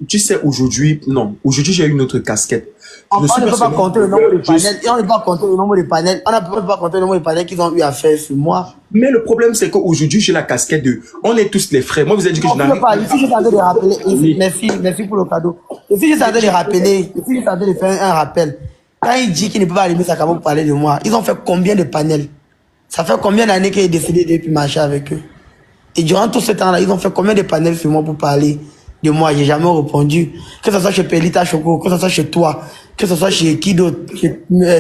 tu sais, aujourd'hui, non. Aujourd'hui, j'ai une autre casquette. On ne peut pas compter le nombre de panels. Et on ne peut pas compter le nombre de panels. On ne peut pas compter le nombre de panels qu'ils ont eu à faire sur moi. Mais le problème, c'est qu'aujourd'hui, j'ai la casquette de... On est tous les frères. Moi, vous avez dit que je n'arrive pas. Ici, je suis en train de rappeler. Merci pour le cadeau. Ici, je suis en train de rappeler. Ici, je suis en train de faire un rappel. Quand il dit qu'il ne peut pas allumer sa caméra pour parler de moi, ils ont fait combien de panels? Ça fait combien d'années qu'il est décidé de plus marcher avec eux? Et durant tout ce temps-là, ils ont fait combien de panels sur moi pour parler de moi? J'ai jamais répondu. Que ce soit chez Pelita Choco, que ce soit chez toi, que ce soit chez qui d'autre,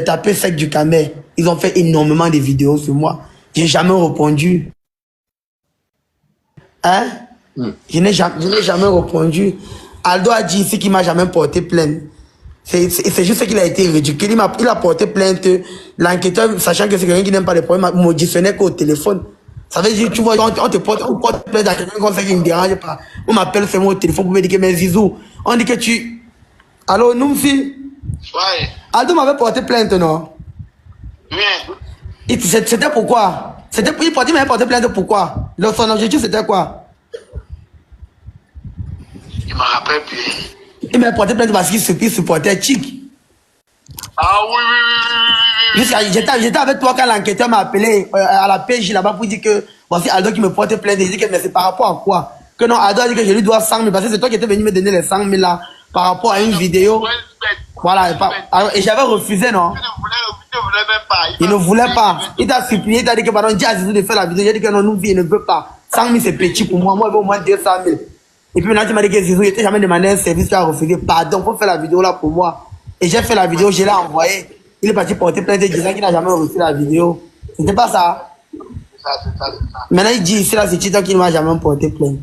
Tapé Sec du Camer. Ils ont fait énormément de vidéos sur moi. J'ai jamais répondu. Hein? Je n'ai jamais répondu. Aldo a dit ici qu'il m'a jamais porté plainte. C'est juste qu'il a été ridicule. Il a porté plainte. L'enquêteur, sachant que c'est quelqu'un qui n'aime pas les problèmes, m'auditionnait qu'au téléphone. Ça veut dire, tu vois, on porte plainte à quelqu'un comme ça qui ne me dérange pas. On m'appelle seulement au téléphone pour me dire que mes zizou. On dit que tu... Allô, Noumfi? Ouais. Aldo m'avait porté plainte, non? Oui. C'était pourquoi? Il m'avait porté plainte pourquoi? Son objectif, c'était quoi? Il me rappelle plus. Il m'avait porté plainte parce qu'il supportait Chic. Ah oui. J'étais avec toi quand l'enquêteur m'a appelé à la PJ là-bas pour dire que voici Aldo qui me porte plainte. Il dit que mais c'est par rapport à quoi? Que non, Aldo a dit que je lui dois 100 000 parce que c'est toi qui étais venu me donner les 100 000 là par rapport à une vidéo. Voilà, et j'avais refusé, non? Il ne voulait pas. Il t'a supplié, il t'a dit que pardon, dis à Zizou de faire la vidéo. J'ai dit que non, nous, il ne veut pas. 100 000 c'est petit pour moi. Moi, il veut au moins 200 000. Et puis maintenant, tu m'as dit que Zizou, il t'a jamais demandé un service, tu as refusé. Pardon, faut faire la vidéo là pour moi. Et j'ai fait la vidéo, je l'ai envoyée. Il est parti porter plainte disant qu'il n'a jamais reçu la vidéo. C'était pas ça. C'est ça. Maintenant, il dit ici là, c'est TikTok qu'il ne m'a jamais porté plainte.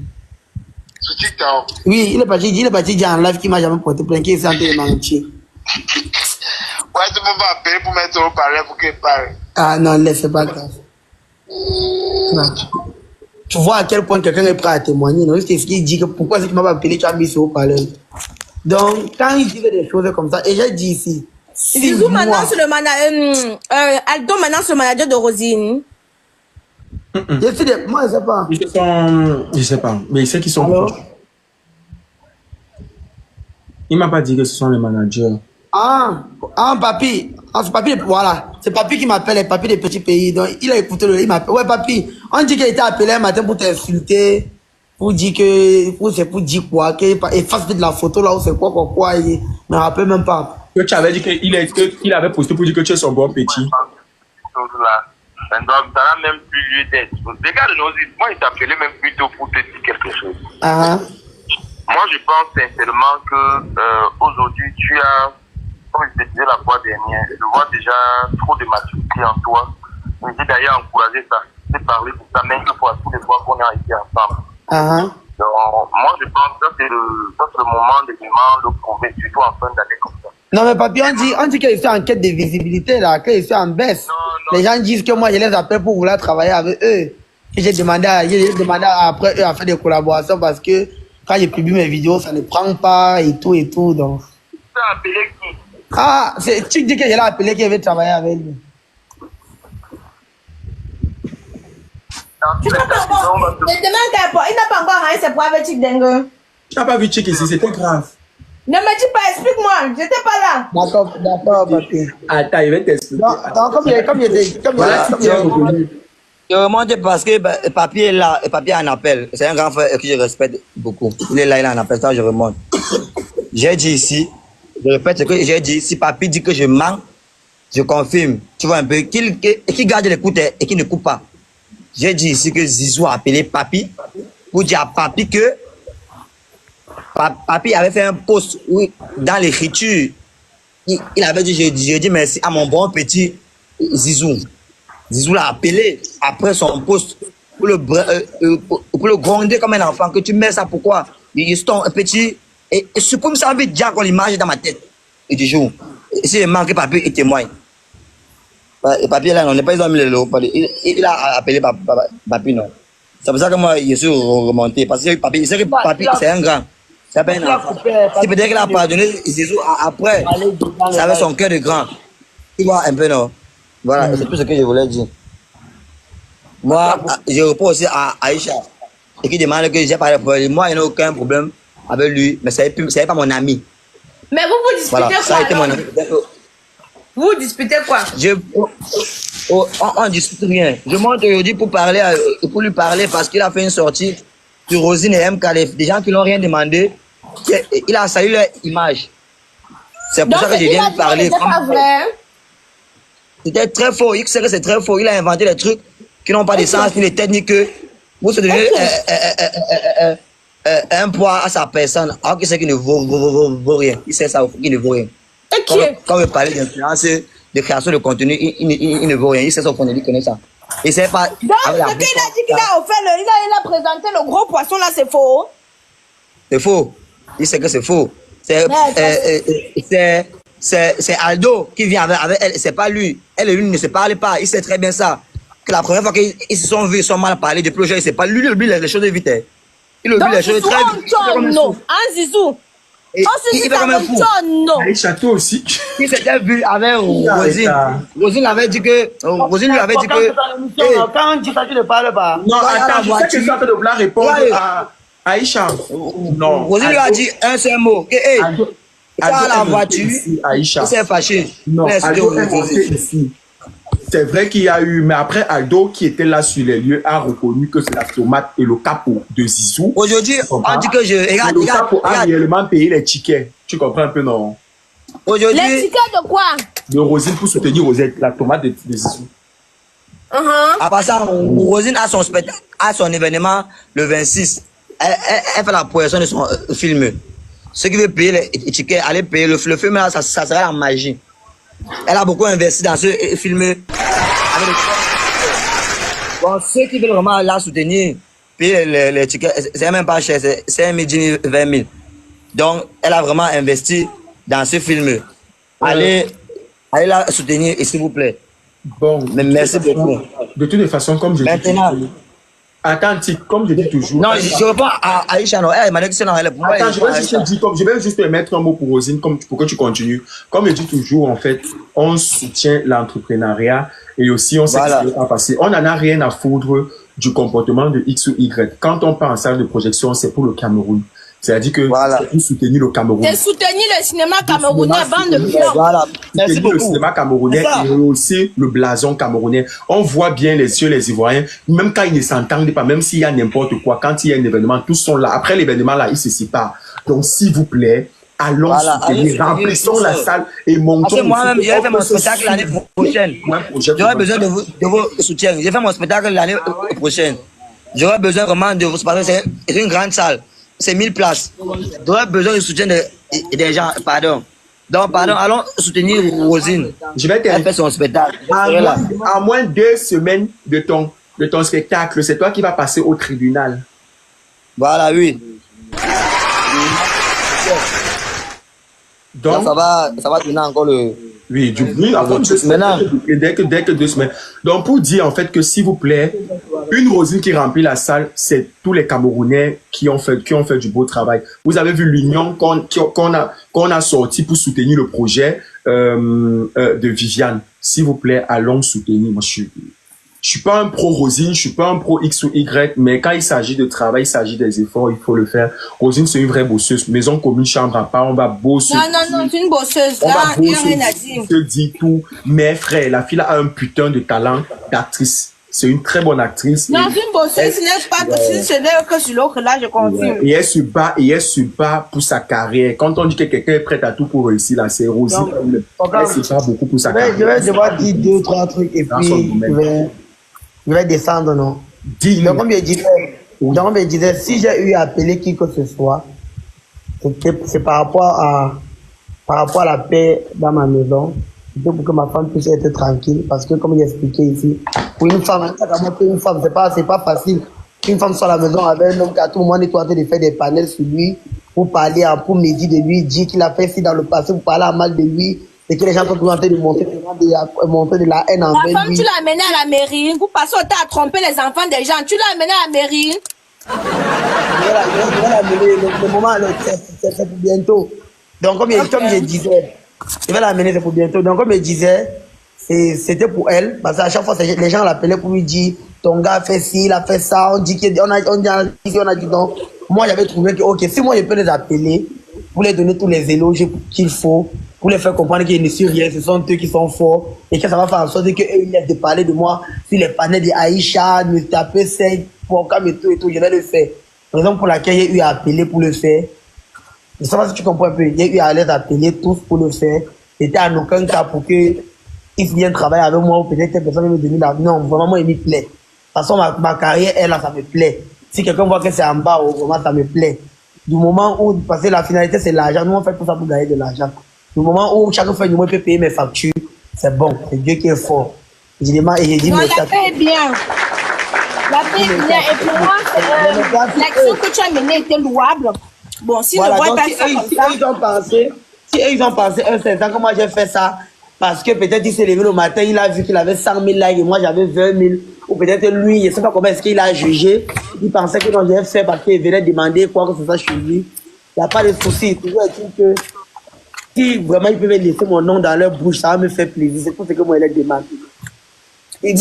Sur TikTok. Oui, il est parti dire en live qu'il ne m'a jamais porté plainte, qu'il est en train de mentir. Ouais, tout le monde va appeler pour mettre au parler pour qu'il parle. Ah non, laisse, c'est pas grave. Non. Tu vois à quel point quelqu'un est prêt à témoigner. Non? C'est ce qu'il dit que pourquoi est-ce qu'il m'a pas appelé, tu as mis sur haut-parleur. Donc, quand il disait des choses comme ça, et j'ai dit ici. Zizou maintenant c'est le manager, Aldo maintenant c'est le manager de Rosine. Moi, je sais pas. Je sais pas, mais il sait qu'ils sont Alors? proches. Il m'a pas dit que ce sont les managers. Papi. C'est Papi, voilà. C'est Papi qui m'appelle, les Papi des petits pays. Donc, il a écouté il m'appelle. Ouais, Papi. On dit qu'il était appelé un matin pour t'insulter. Pour dire que, c'est pour dire quoi, qu'il efface de la photo là où c'est quoi. Il me rappelle même pas. Que tu avais dit qu'il avait posté pour dire que tu es son bon petit. Ça n'a même plus lieu d'être. Les gars de nos îles, moi, ils t'appelaient même plutôt pour te dire quelque chose. Moi, je pense sincèrement que aujourd'hui, tu as, comme je te disais la fois dernière, je vois déjà trop de maturité en toi. Je me dis d'ailleurs encourager ça, c'est parler de ça, même fois tous les fois qu'on est arrivé ensemble. Donc, moi, je pense que c'est le moment de vraiment le prouver, surtout en fin d'année comme ça. Non, mais Papi, on dit qu'il est en quête de visibilité, là, qu'il est en baisse. Non. Les gens disent que moi, je les appelle pour vouloir travailler avec eux. Et j'ai demandé après eux à faire des collaborations parce que quand je publie mes vidéos, ça ne prend pas et tout, donc. Tu as appelé qui? Tu dis que je l'ai appelé qu'il veut travailler avec lui. Il n'a pas encore arrêté ses poids avec Chic Dengue. Tu n'as pas vu Chic ici, c'était grave. Ne me dis pas, explique-moi, j'étais pas là. D'accord, Papi. Attends, il va t'expliquer. Donc, comme il était. Je remonte parce que Papi est là, et Papi en appel. C'est un grand frère que je respecte beaucoup. Il est là, il en appelle, ça je remonte. J'ai dit ici, je répète ce que j'ai dit, si Papi dit que je mens, je confirme, tu vois un peu, qu'il garde l'écoute et qu'il ne coupe pas. J'ai dit ici que Zizou a appelé Papi pour dire à Papi que Papi avait fait un post où, dans l'écriture, il avait dit, je dis merci à mon bon petit Zizou. Zizou l'a appelé après son post pour le gronder comme un enfant. Que tu mets ça, pourquoi? Il est un petit. Et supprime ça vite, déjà qu'on l'image dans ma tête. Et du jour, si il manque papi, il témoigne. Papi, là, on n'est pas mis le lot. Il a appelé papi, non. C'est pour ça que moi, je suis remonté. Parce que papi, c'est un grand. C'est pas un enfant. C'est peut-être qu'il a pardonné Zizou après. Ça avait son cœur de grand. Tu vois un peu, non? Voilà, c'est tout ce que je voulais dire. Moi, je réponds aussi à Aïcha. Et qui demande que j'ai parlé pour lui. Moi, il n'y a aucun problème avec lui. Mais ce n'est pas mon ami. Mais vous disputez Voilà, quoi? ça a été mon ami. Vous disputez quoi? On ne discute rien. Je monte aujourd'hui pour lui parler parce qu'il a fait une sortie sur Rosine et MKLF. Des gens qui n'ont rien demandé. Il a salué leur image. C'est pour ça que je viens de parler. C'est pas vrai. C'était très faux. Il sait que c'est très faux. Il a inventé des trucs qui n'ont pas de sens ni de technique. Vous se donnez un poids à sa personne. Alors qu'il sait qu'il ne vaut rien. Il sait ça, qu'il ne vaut rien. Quand vous parlez d'influence, de création de contenu, il ne vaut rien. Il sait son contenu, il connaît ça. Il sait pas. Donc, ce qu'il a dit qu'il a offert, il a présenté le gros poisson là, c'est faux. C'est faux. Il sait que c'est faux. C'est Aldo qui vient avec elle. C'est pas lui. Elle et lui ne se parlent pas. Il sait très bien ça. Que la première fois qu'ils se sont vus, ils sont mal parlé. Depuis le jour, il sait pas. Lui, il oublie les choses vite. Il oublie les choses très vite. Non, hein, Zizou. Il fait comme un fou. Les châteaux aussi. Il s'était vu avec Rosine. Rosine avait dit que. Rosine lui avait dit que. Quand on dit ça, tu ne parles pas. Non, attends, je sais que tu es en train de vouloir répondre à Aïcha. Non. Rosine lui a dit un seul mot. Dans la voiture, il s'est fâché. Non, Aldo est monté ici. C'est vrai qu'il y a eu, mais après Aldo qui était là sur les lieux a reconnu que c'est la tomate et le capot de Zizou. Aujourd'hui, on dit que je. Regarde, le capot a réellement payé les tickets. Tu comprends un peu, non? Aujourd'hui. Les tickets de quoi? De Rosine pour soutenir Rosette, la tomate de Zizou. À part ça, Rosine a son spectacle, a son événement le 26. Elle fait la projection de son film. Ceux qui veulent payer les tickets, allez payer le film là, ça sera la magie. Elle a beaucoup investi dans ce film. Bon, ceux qui veulent vraiment la soutenir, payer les tickets, c'est même pas cher, c'est 5 000, 10 000, 20 000. Donc, elle a vraiment investi dans ce film. Allez la soutenir, s'il vous plaît. Bon, mais merci beaucoup. De toute façon, comme je dis toujours. Attends, comme je dis toujours. Non, je réponds à Aïcha, non. Elle m'a dit que c'est dans elle. Attends, je vais juste te mettre un mot pour Rosine, pour que tu continues. Comme je dis toujours, en fait, on soutient l'entrepreneuriat et aussi on sait que ça va passer. On n'en a rien à foutre du comportement de X ou Y. Quand on part en salle de projection, c'est pour le Cameroun. C'est-à-dire que c'est pour soutenir le Cameroun. C'est soutenir le cinéma camerounais, bande de blancs. Voilà. Soutenir le cinéma camerounais et aussi le blason camerounais. On voit bien les cieux, les Ivoiriens, même quand ils ne s'entendent pas, même s'il y a n'importe quoi, quand il y a un événement, tous sont là. Après l'événement, là, ils se séparent. Donc, s'il vous plaît, allons soutenir, remplissons la salle et montons. Parce que moi-même, je vais faire mon spectacle l'année prochaine. J'aurais besoin de vos soutiens. Je vais faire mon spectacle l'année prochaine. J'aurais besoin vraiment de vous, parce que c'est une grande salle. C'est 1000 places. J'aurais besoin de soutien des gens. Pardon. Donc, pardon, allons soutenir Rosine. Je vais Elle fait son spectacle. À moins 2 semaines de ton spectacle, c'est toi qui vas passer au tribunal. Voilà, oui. Donc, ça va donner encore le... Oui, du bruit avant 2 semaines. Dès que 2 semaines. Donc, pour dire en fait que s'il vous plaît, une Rosine qui remplit la salle, c'est tous les Camerounais qui ont fait du beau travail. Vous avez vu l'union qu'on a sorti pour soutenir le projet de Viviane. S'il vous plaît, allons soutenir. Moi, je suis pas un pro Rosine, je suis pas un pro X ou Y, mais quand il s'agit de travail, il s'agit des efforts, il faut le faire. Rosine, c'est une vraie bosseuse. Maison commune, chambre à part, on va bosser. Non, c'est une bosseuse. On va bosser, se dit tout. Mais frère, la fille a un putain de talent d'actrice. C'est une très bonne actrice. Non, c'est une bosseuse, ce n'est pas ce n'est que sur l'autre, là, je confirme. Et elle se bat pour sa carrière. Quand on dit que quelqu'un est prêt à tout pour réussir, là, c'est Rosine. Elle se bat beaucoup pour sa carrière. Je vais devoir dire 2 ou 3 trucs et puis je vais descendre, non? Donc, comme je disais, si j'ai eu à appeler qui que ce soit, C'est par rapport à la paix dans ma maison. C'était pour que ma femme puisse être tranquille. Parce que, comme il expliqué ici, pour une femme, c'est pas facile. Une femme soit à la maison avec un homme qui à tout moment est en train de faire des panels sur lui, pour parler, pour médire de lui, dire qu'il a fait ci dans le passé, pour parler à mal de lui, et que les gens sont toujours en train de monter de la haine envers lui. Ta femme, tu l'as amenée à la mairie, pour passer au temps à tromper les enfants des gens, tu l'as amenée à la mairie. Je vais l'amener, le moment, c'est pour bientôt. Donc, comme je disais, je vais l'amener, c'est pour bientôt. Donc, comme je disais, c'était pour elle, parce qu'à chaque fois, les gens l'appelaient pour lui dire, ton gars a fait ci, il a fait ça, on dit qu'on a dit non. Moi, j'avais trouvé que, ok, si moi, je peux les appeler, pour les donner tous les éloges qu'il faut, pour les faire comprendre qu'ils ne sont rien, ce sont eux qui sont forts, et que ça va faire en sorte qu'eux, ils laissent de parler de moi sur les panels de Aïcha, me taper 5, programme et tout, je vais le faire. Raison pour laquelle j'ai eu à appeler pour le faire. Je ne sais pas si tu comprends un peu, j'ai eu à les appeler tous pour le faire. C'était en aucun cas pour qu'ils viennent travailler avec moi, ou peut-être que personne me donne la... Non, vraiment, moi, il me plaît. De toute façon, ma carrière, elle, ça me plaît. Si quelqu'un voit que c'est en bas, vraiment, ça me plaît. Du moment où, parce que la finalité, c'est l'argent. Nous, on fait tout ça pour gagner de l'argent. Du moment où chaque fois, moi, je peux payer mes factures, c'est bon. C'est Dieu qui est fort. Je demande et je dis, non, mais la paix est bien. La paix est bien. Et pour moi, l'action que tu as menée était louable. Bon, si voilà, ne voit pas si ça eux, comme si ça... ils ont pensé un certain temps que moi j'ai fait ça, parce que peut-être il s'est levé le matin, il a vu qu'il avait 100 000 likes et moi j'avais 20 000, ou peut-être lui, je ne sais pas comment est-ce qu'il a jugé, il pensait que non, j'ai fait parce qu'il venait demander quoi que ce soit chez lui. Il n'y a pas de souci. Toujours est-il que si vraiment ils peuvent laisser mon nom dans leur bouche, ça va me faire plaisir. C'est pour ça que moi, je les demande. Tig,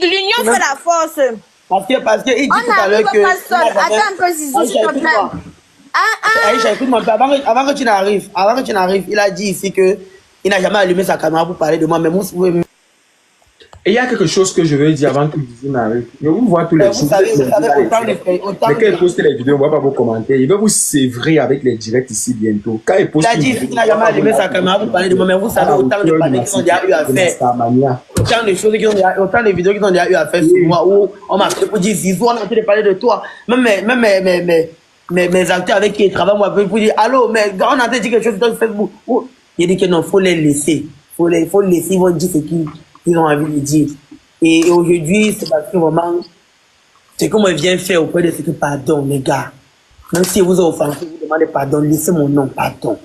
l'union fait la force. Parce que il dit tout à l'heure que... Attends un peu, Zizou, s'il te plaît. Aïcha, écoute-moi, avant que tu n'arrives, il a dit ici que il n'a jamais allumé sa caméra pour parler de moi, mais moi, vous pouvez... Et il y a quelque chose que je veux dire avant que vous n'arrive. Je vous vois tous les jours. Vous savez, autant mais quand il poste les vidéos, on ne voit pas vos commentaires. Il va vous sévrer avec les directs ici bientôt. Quand il poste. Il a dit qu'il n'a jamais allumé sa caméra pour parler de moi, mais vous savez, autant de paniques qu'ils ont déjà eu à faire. Autant de choses autant de vidéos qu'ils ont déjà eu à faire sur moi, où on m'a fait pour dire Zizou, on a envie de parler de toi. Même mes acteurs avec qui ils travaillent, moi, pour dire allô, mais on a entendu quelque chose sur Facebook. Il dit que non, il faut les laisser. Faut les laisser, ils vont dire ce qu'ils ont envie de dire. Et aujourd'hui, c'est parce que vraiment, c'est comme on vient faire auprès de ce que pardon, les gars. Même si vous avez offensé, vous demandez pardon, laissez mon nom, pardon.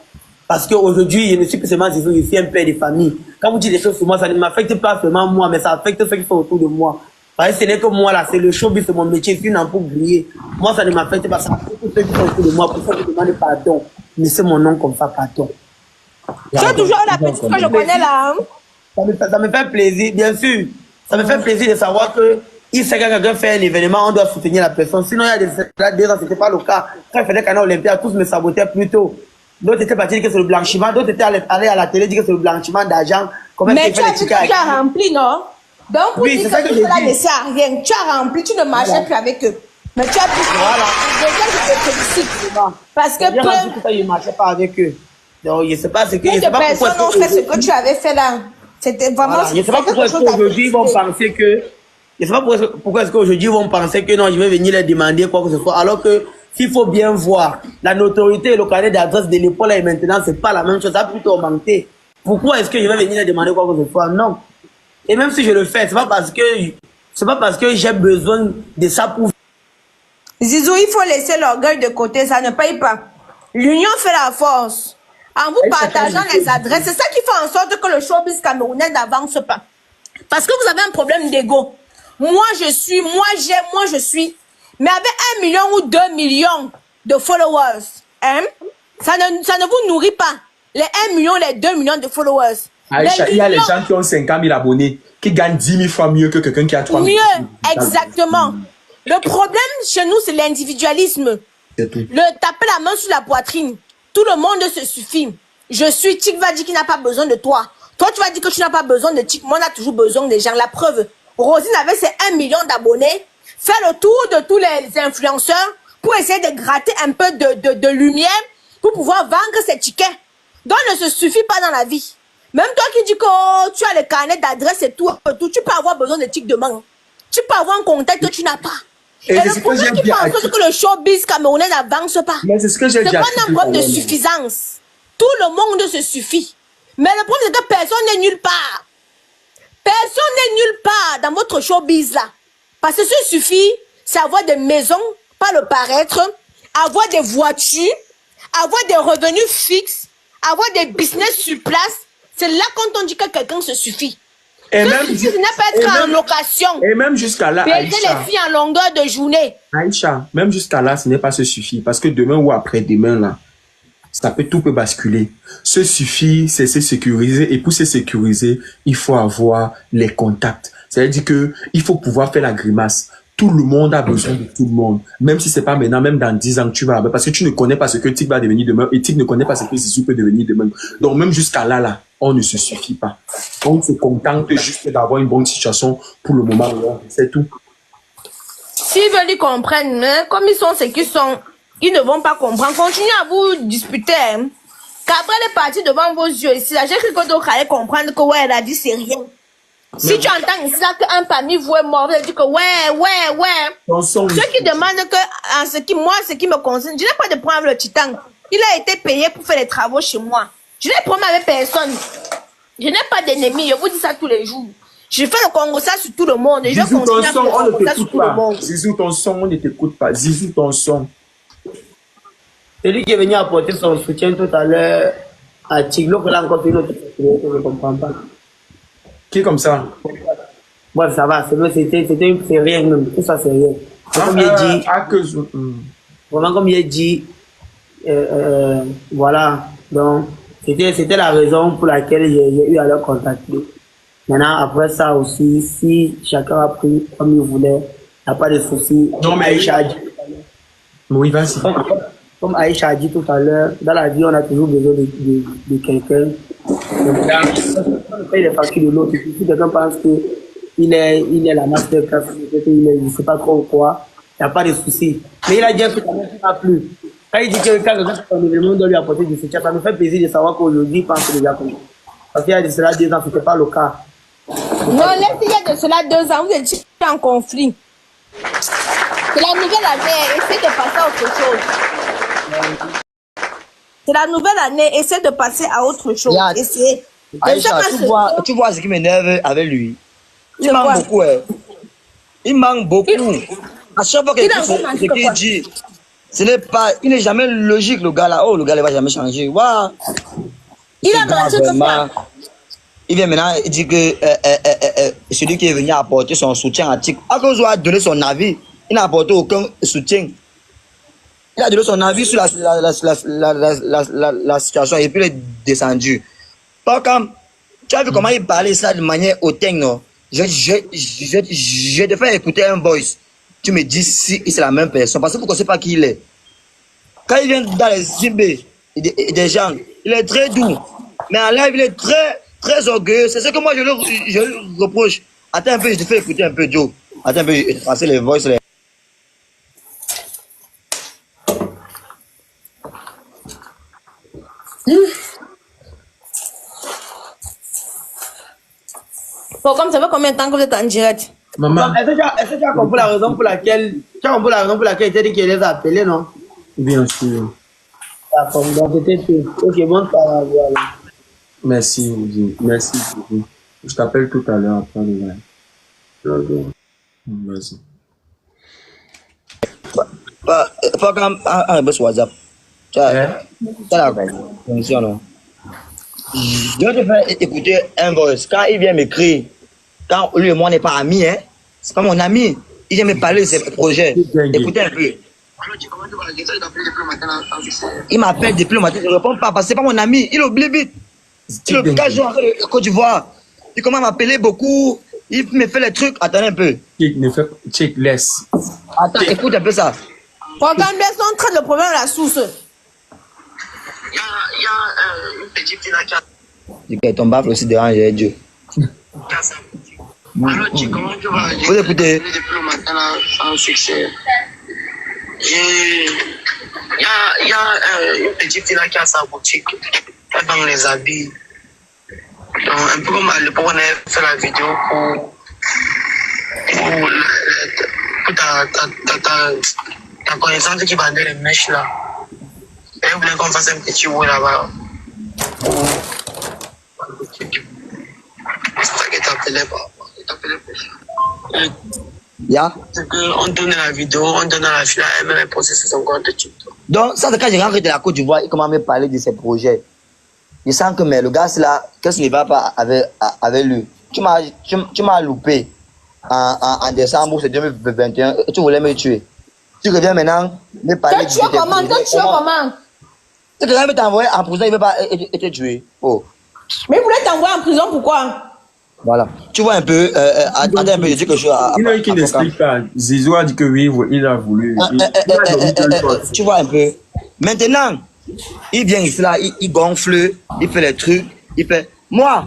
Parce qu'aujourd'hui, je ne suis plus seulement Zizou, je suis un père de famille. Quand vous dites des choses sur moi, ça ne m'affecte pas seulement moi, mais ça affecte ceux qui sont autour de moi. Parce que ce n'est que moi là, c'est le showbiz, c'est mon métier, je suis une ampoule briller. Moi, ça ne m'affecte pas, ça affecte ceux qui sont autour de moi. Pour ça, je demande pardon. Laissez mon nom comme ça, pardon. Tu as toujours la petite que je connais là. Ça me fait plaisir, bien sûr. Ça me fait plaisir de savoir que il sait que quelqu'un fait un événement, on doit soutenir la personne. Sinon, il y a des ans, ce n'était pas le cas. Quand je faisais Canal Olympia, tous me sabotaient plus tôt. D'autres étaient partis dire que c'est le blanchiment, d'autres étaient allés à la télé dire que c'est le blanchiment d'argent. Mais tu as rempli, non? Donc, pour oui, dire que tu ne l'as laissé à rien, tu as rempli, tu ne marchais plus avec eux. Mais tu as pu. Voilà. Déjà, je te félicite. Parce que peu. Je ne marchais pas avec eux. Donc, je ne sais pas ce que. Peu de personnes ont fait ce que tu avais fait là. C'était vraiment. Voilà. Je ne sais pas pourquoi aujourd'hui ils vont penser que. Je ne sais pas pourquoi est-ce qu'aujourd'hui ils vont penser que non, je vais venir les demander quoi que ce soit. Alors que s'il faut bien voir, la notoriété et le carnet d'adresse de l'épaule et maintenant, c'est pas la même chose. Ça a plutôt augmenté. Pourquoi est-ce que je vais venir les demander quoi que ce soit? Non. Et même si je le fais, c'est pas parce que j'ai besoin de ça pour. Zizou, il faut laisser l'orgueil de côté, ça ne paye pas. L'union fait la force. En vous partageant les adresses, c'est ça qui fait en sorte que le showbiz camerounais n'avance pas. Parce que vous avez un problème d'ego. Moi je suis. Mais avec 1 million ou 2 millions de followers, hein, ça ne vous nourrit pas. Les 1 million, les 2 millions de followers. Aïcha, il y a les gens qui ont 50 000 abonnés, qui gagnent 10 000 fois mieux que quelqu'un qui a 3 000. Mieux, exactement. Le problème chez nous, c'est l'individualisme. Le taper la main sur la poitrine. Tout le monde se suffit. Je suis Tic va dire qu'il n'a pas besoin de toi. Toi, tu vas dire que tu n'as pas besoin de Tic. Moi, on a toujours besoin des gens. La preuve, Rosine avait ses 1 million d'abonnés, fait le tour de tous les influenceurs pour essayer de gratter un peu de lumière pour pouvoir vendre ses tickets. Donc, ne se suffit pas dans la vie. Même toi qui dis que oh, tu as le carnet d'adresse et tout, tu peux avoir besoin de Tic demain. Tu peux avoir un contact que tu n'as pas. Et Et c'est le ce que problème j'ai qui dit fait en à sorte que le showbiz camerounais n'avance pas. Mais c'est ce que j'ai dit C'est à pas un problème de suffisance. Tout le monde se suffit. Mais le problème, c'est que personne n'est nulle part. Personne n'est nulle part dans votre showbiz là. Parce que ce qui suffit, c'est avoir des maisons, pas le paraître, avoir des voitures, avoir des revenus fixes, avoir des business sur place. C'est là quand on dit que quelqu'un se suffit. Et Ce même, suffit, ce n'est pas être en location. et même jusqu'à là, Baiser Aïcha, les filles en longueur de journée. Aïcha, même jusqu'à là, ce n'est pas ce suffit. Parce que demain ou après-demain, là, tout peut basculer. Ce suffit, c'est se sécuriser. Et pour se sécuriser, il faut avoir les contacts. C'est-à-dire que il faut pouvoir faire la grimace. Tout le monde a besoin de tout le monde. Même si c'est pas maintenant, même dans 10 ans, tu vas, parce que tu ne connais pas ce que Tic va devenir demain, et Tic ne connaît pas ce que Zizou peut devenir demain. Donc, même jusqu'à là, on ne se suffit pas. On se contente juste d'avoir une bonne situation pour le moment. C'est tout. S'ils veulent y comprendre, hein, comme ils sont ce qu'ils sont, ils ne vont pas comprendre. Continuez à vous disputer. Hein. Qu'après les parties devant vos yeux ici, là, j'ai cru que d'autres allaient comprendre que ouais, elle a dit c'est rien. Si tu entends ici là qu'un parmi vous est mort, vous allez dire que ouais. Ceux qui demandent que, en ce qui me concerne, je n'ai pas de problème avec le titan. Il a été payé pour faire les travaux chez moi. Je n'ai pas de problème avec personne. Je n'ai pas d'ennemis, je vous dis ça tous les jours. Je fais le Congo ça sur tout le monde et je Zizou, continue à faire le on ne Congo ça sur t'écoute tout le pas. monde. Zizou, ton son, on ne t'écoute pas. Zizou, ton son. C'est lui qui est venu apporter son soutien tout à l'heure à Tiglo, que là encore une autre, je ne comprends pas. Qui est comme ça? Bref, ça va, c'est rien même, tout ça c'est rien. Comme il dit, vraiment comme il dit, voilà, donc c'était la raison pour laquelle j'ai eu à le contacter. Maintenant, après ça aussi, si chacun a pris comme il voulait, il n'y a pas de souci. Non, mais Aïcha a dit, oui, vas-y. comme Aïcha a dit tout à l'heure, dans la vie, on a toujours besoin de quelqu'un. On paye les factures de l'autre. Si quelqu'un pense qu'il est la masterclass, il ne sait pas trop quoi, il n'y a pas de souci. Mais il a dit que ça ne va plus. Quand il dit que quand quelqu'un fait un événement, doit lui apporter du soutien, ça nous fait plaisir de savoir qu'aujourd'hui, il pense déjà comme ça. Parce qu'il y a de cela 2 ans, ce n'était pas le cas. Non, laissez, il y a de cela 2 ans, vous étiez en conflit. C'est la nouvelle année, essayez de passer à autre chose. C'est la nouvelle année, essayez de passer à autre chose. Yeah. Essayez. Aïcha, tu vois ce qui m'énerve avec lui. Il manque beaucoup. Il manque beaucoup. À chaque fois qu'il dit, ce n'est pas, il n'est jamais logique, le gars là. Oh, le gars, il ne va jamais changer. Wow. Il a menti comme ça. Il vient maintenant, il dit que celui qui est venu apporter son soutien à Tic, à cause a donné son avis, il n'a apporté aucun soutien. Il a donné son avis sur la situation et puis il est descendu. Par contre, tu as vu comment il parlait ça de manière hautaine, non? Je te fais écouter un voice. Tu me dis si c'est la même personne, parce que vous ne connaissez pas qui il est. Quand il vient dans les Zimbé, des gens, il est très doux. Mais en live, il est très orgueilleux. C'est ce que moi je lui reproche. Attends un peu, je te fais écouter un peu, Joe. Attends un peu, je vais te passer les voices. Bon, comme ça fait combien de temps que vous êtes en direct? Maman. Est-ce que tu as compris la raison pour laquelle il t'a dit qu'il les a appelés, non? Bien sûr. D'accord, donc c'était tout. Ok, bon, voilà. Merci, Oudi. Merci beaucoup. Je t'appelle tout à l'heure après le live. Ok. Vas-y. Pas comme un boss WhatsApp. Tu as la condition, non? Je vais te faire écouter un voice. Quand il vient m'écrire, quand lui et moi on n'est pas amis, hein, c'est pas mon ami. Il vient me parler de ses projets. Écoutez un peu. Il m'appelle depuis le matin, je ne réponds pas parce que c'est pas mon ami. Il oublie vite. Le gars joue en Côte d'Ivoire. Il commence à m'appeler beaucoup. Il me fait les trucs. Attendez un peu. Check, laisse. Attends, écoute un peu ça. Programme bien, on traite le problème à la source. Il y a une petite fille là qui a... Du coup, ton baffle aussi devant Dieu. Alors, comment tu vas? Vous écoutez. Depuis le matin là, sans succès. Il y a une petite fille là qui a sa boutique. Elle vend les habits. Donc, un peu comme à l'époque, on a fait la vidéo pour ta ta connaissance qui vendait les mèches là. Elle voulait qu'on fasse un petit roux là-bas. C'est ça qu'elle t'appelait pas. Elle t'appelait pour ça. Yeah. C'est qu'on tournait la vidéo, on donnait la fille, elle m'a posé sur son compte TikTok. Donc, ça, quand j'ai rentré de la Côte d'Ivoire, il commence à me parler de ses projets. Je sens que mais le gars, c'est là, qu'est-ce qui ne va pas avec lui? Tu m'as loupé en décembre, c'est 2021, et tu voulais me tuer. Tu reviens maintenant me parler de tes projets. Comment? C'est que veut t'envoyer en prison, il ne veut pas te tuer. Oh. Mais il voulait t'envoyer en prison, pourquoi? Voilà. Tu vois un peu, attends un peu, je dis que je suis à. Il a qui n'explique pas. Zizou a dit que oui, il a voulu. Tu vois un peu. Maintenant, il vient ici là, il gonfle, il fait les trucs, il fait. Moi,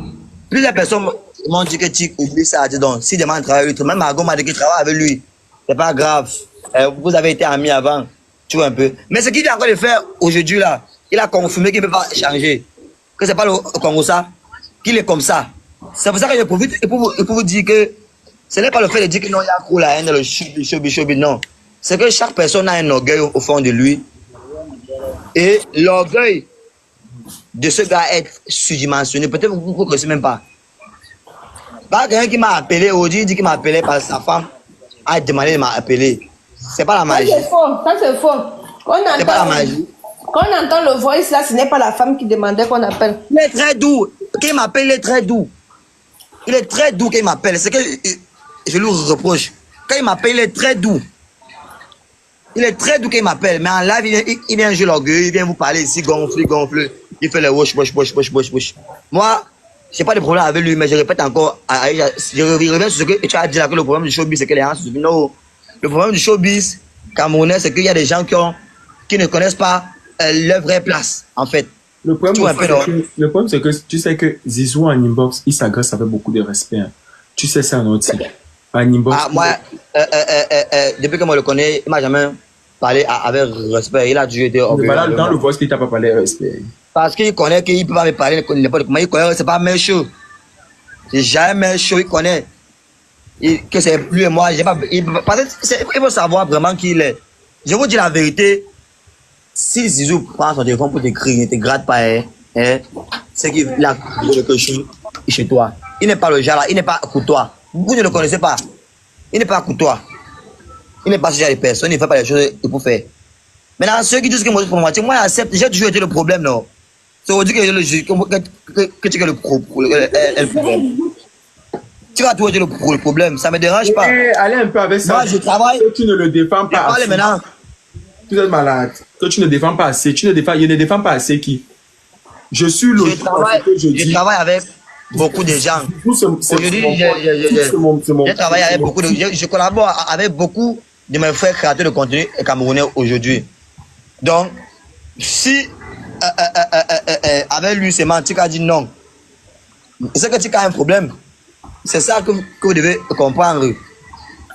plusieurs personnes m'ont dit que tu oublies ça. Donc, si demain travaille avec lui, même Margot m'a dit qu'il travaille avec lui. C'est pas grave. Vous avez été amis avant. Tu vois un peu. Mais ce qu'il vient encore de faire aujourd'hui là, il a confirmé qu'il ne peut pas changer. Que c'est pas le Congo ça, qu'il est comme ça. C'est pour ça que je profite et pour vous dire que ce n'est pas le fait de dire que non, il y a trop la haine, le showbiz, non. C'est que chaque personne a un orgueil au fond de lui. Et l'orgueil de ce gars est surdimensionné. Peut-être que vous ne connaissez même pas. Pas quelqu'un qui m'a appelé aujourd'hui, dit qu'il m'a appelé parce que sa femme a demandé de m'appeler. C'est pas la magie. Ça c'est faux. C'est pas la magie. Quand on entend le voice là, ce n'est pas la femme qui demandait qu'on appelle. Il est très doux. Quand il m'appelle, il est très doux. Il est très doux quand il m'appelle. C'est que je lui reproche. Quand il m'appelle, il est très doux. Il est très doux quand il m'appelle. Mais en live, il vient jouer l'orgueil. Il vient vous parler ici, gonfle. Il fait les wash. Moi, je n'ai pas de problème avec lui, mais je répète encore. Je reviens sur ce que tu as dit là, que le problème du showbiz, c'est que les gens se disent non. Le problème du showbiz camerounais, c'est qu'il y a des gens qui ne connaissent pas leur vraie place, en fait. Le problème, c'est que tu sais que Zizou en inbox, il s'agresse avec beaucoup de respect. Hein. Tu sais ça, non? En inbox. Ah, moi, depuis que moi le connais, il m'a jamais parlé avec respect. Il a toujours été orgueilleux. Voilà, dans le voice, il t'a pas parlé avec respect. Parce qu'il connaît qu'il ne peut pas me parler n'importe comment. Il connaît, c'est pas méchant. C'est jamais méchant, il connaît. Que c'est lui et moi. Parce qu'il veut savoir vraiment qui il est. Je vous dis la vérité. Si Zizou prend son téléphone pour t'écrire, il ne te gratte pas, c'est qu'il a quelque chose chez toi. Il n'est pas le genre là, il n'est pas courtois. Vous ne le connaissez pas. Il n'est pas courtois. Il n'est pas ce genre de personne, il ne fait pas les choses qu'il faut faire. Maintenant, ceux qui disent que moi, j'accepte, j'ai toujours été le problème, non. C'est aujourd'hui que tu es le problème. Tu vas toujours être le problème, ça ne me dérange pas. Allez un peu avec ça. Moi, je travaille. Que tu ne le défends pas. Parlez maintenant. Tu es malade. Que tu ne défends pas assez. Je ne défends pas assez qui? Je suis le. Je travaille avec beaucoup de gens. Aujourd'hui, je travaille avec beaucoup de gens. Je collabore avec beaucoup de mes frères créateurs de contenu camerounais aujourd'hui. Donc, si avec lui, c'est tu as dit non. C'est que tu as un problème. C'est ça que vous devez comprendre.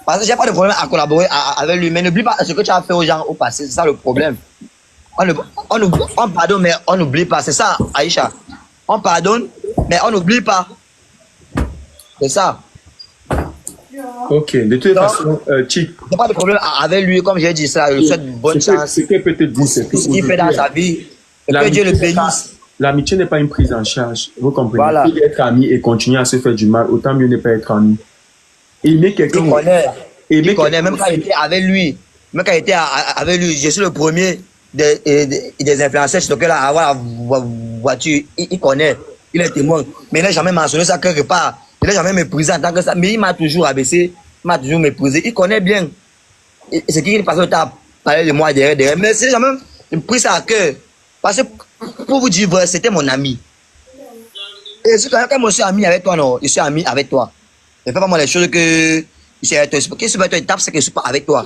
Parce que j'ai pas de problème à collaborer avec lui, mais n'oublie pas ce que tu as fait aux gens au passé, c'est ça le problème. On pardonne, mais on n'oublie pas, c'est ça, Aïcha. On pardonne, mais on n'oublie pas. C'est ça. Ok, de toute façon, Chick. J'ai pas de problème avec lui, comme j'ai dit ça, je lui souhaite bonne chance. Ce qu'il peut te dire, c'est ce qu'il fait dans sa vie, que Dieu le bénisse. L'amitié n'est pas une prise en charge, vous comprenez? Voilà. Il être ami et continuer à se faire du mal, autant mieux ne pas être ami. Aimer quelqu'un. Il connaît, même quand il était avec lui. Même quand il était avec lui, je suis le premier des influenceurs sur lequel avoir la voiture. Il connaît, il est témoin. Mais il n'a jamais mentionné ça quelque part. Il n'a jamais méprisé en tant que ça. Mais il m'a toujours abaissé, il m'a toujours méprisé. Il connaît bien. C'est qu'il passe le temps à parler de moi derrière. Mais c'est jamais pris ça à cœur. Parce que pour vous dire vrai, c'était mon ami. Et quand moi je suis ami avec toi, non, je suis ami avec toi. Ne fais pas moi les choses que je suis avec toi. Qu'est-ce que tu vas être étape, c'est que je ne suis pas avec toi.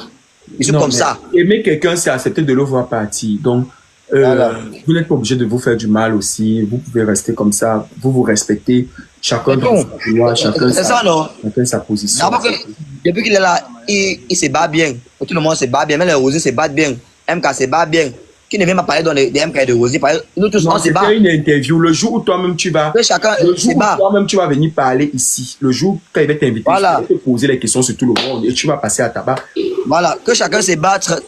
Je suis comme ça. Aimer quelqu'un, c'est accepter de le voir partir. Donc, voilà. Vous n'êtes pas obligé de vous faire du mal aussi. Vous pouvez rester comme ça. Vous vous respectez. Chacun dans sa loi, chacun sa position. Depuis qu'il est là, il se bat bien. Tout le monde se bat bien. Même les rosés se battent bien. MK se bat bien. qui ne vient pas parler dans les MK de Rosy. Nous tous, on se bat. C'est une interview. Le jour où toi-même tu vas. Que chacun le jour se où bat. toi-même tu vas venir parler ici. Le jour quand il va t'inviter, voilà. tu vas te poser les questions sur tout le monde et tu vas passer à tabac. Voilà. Que chacun se batte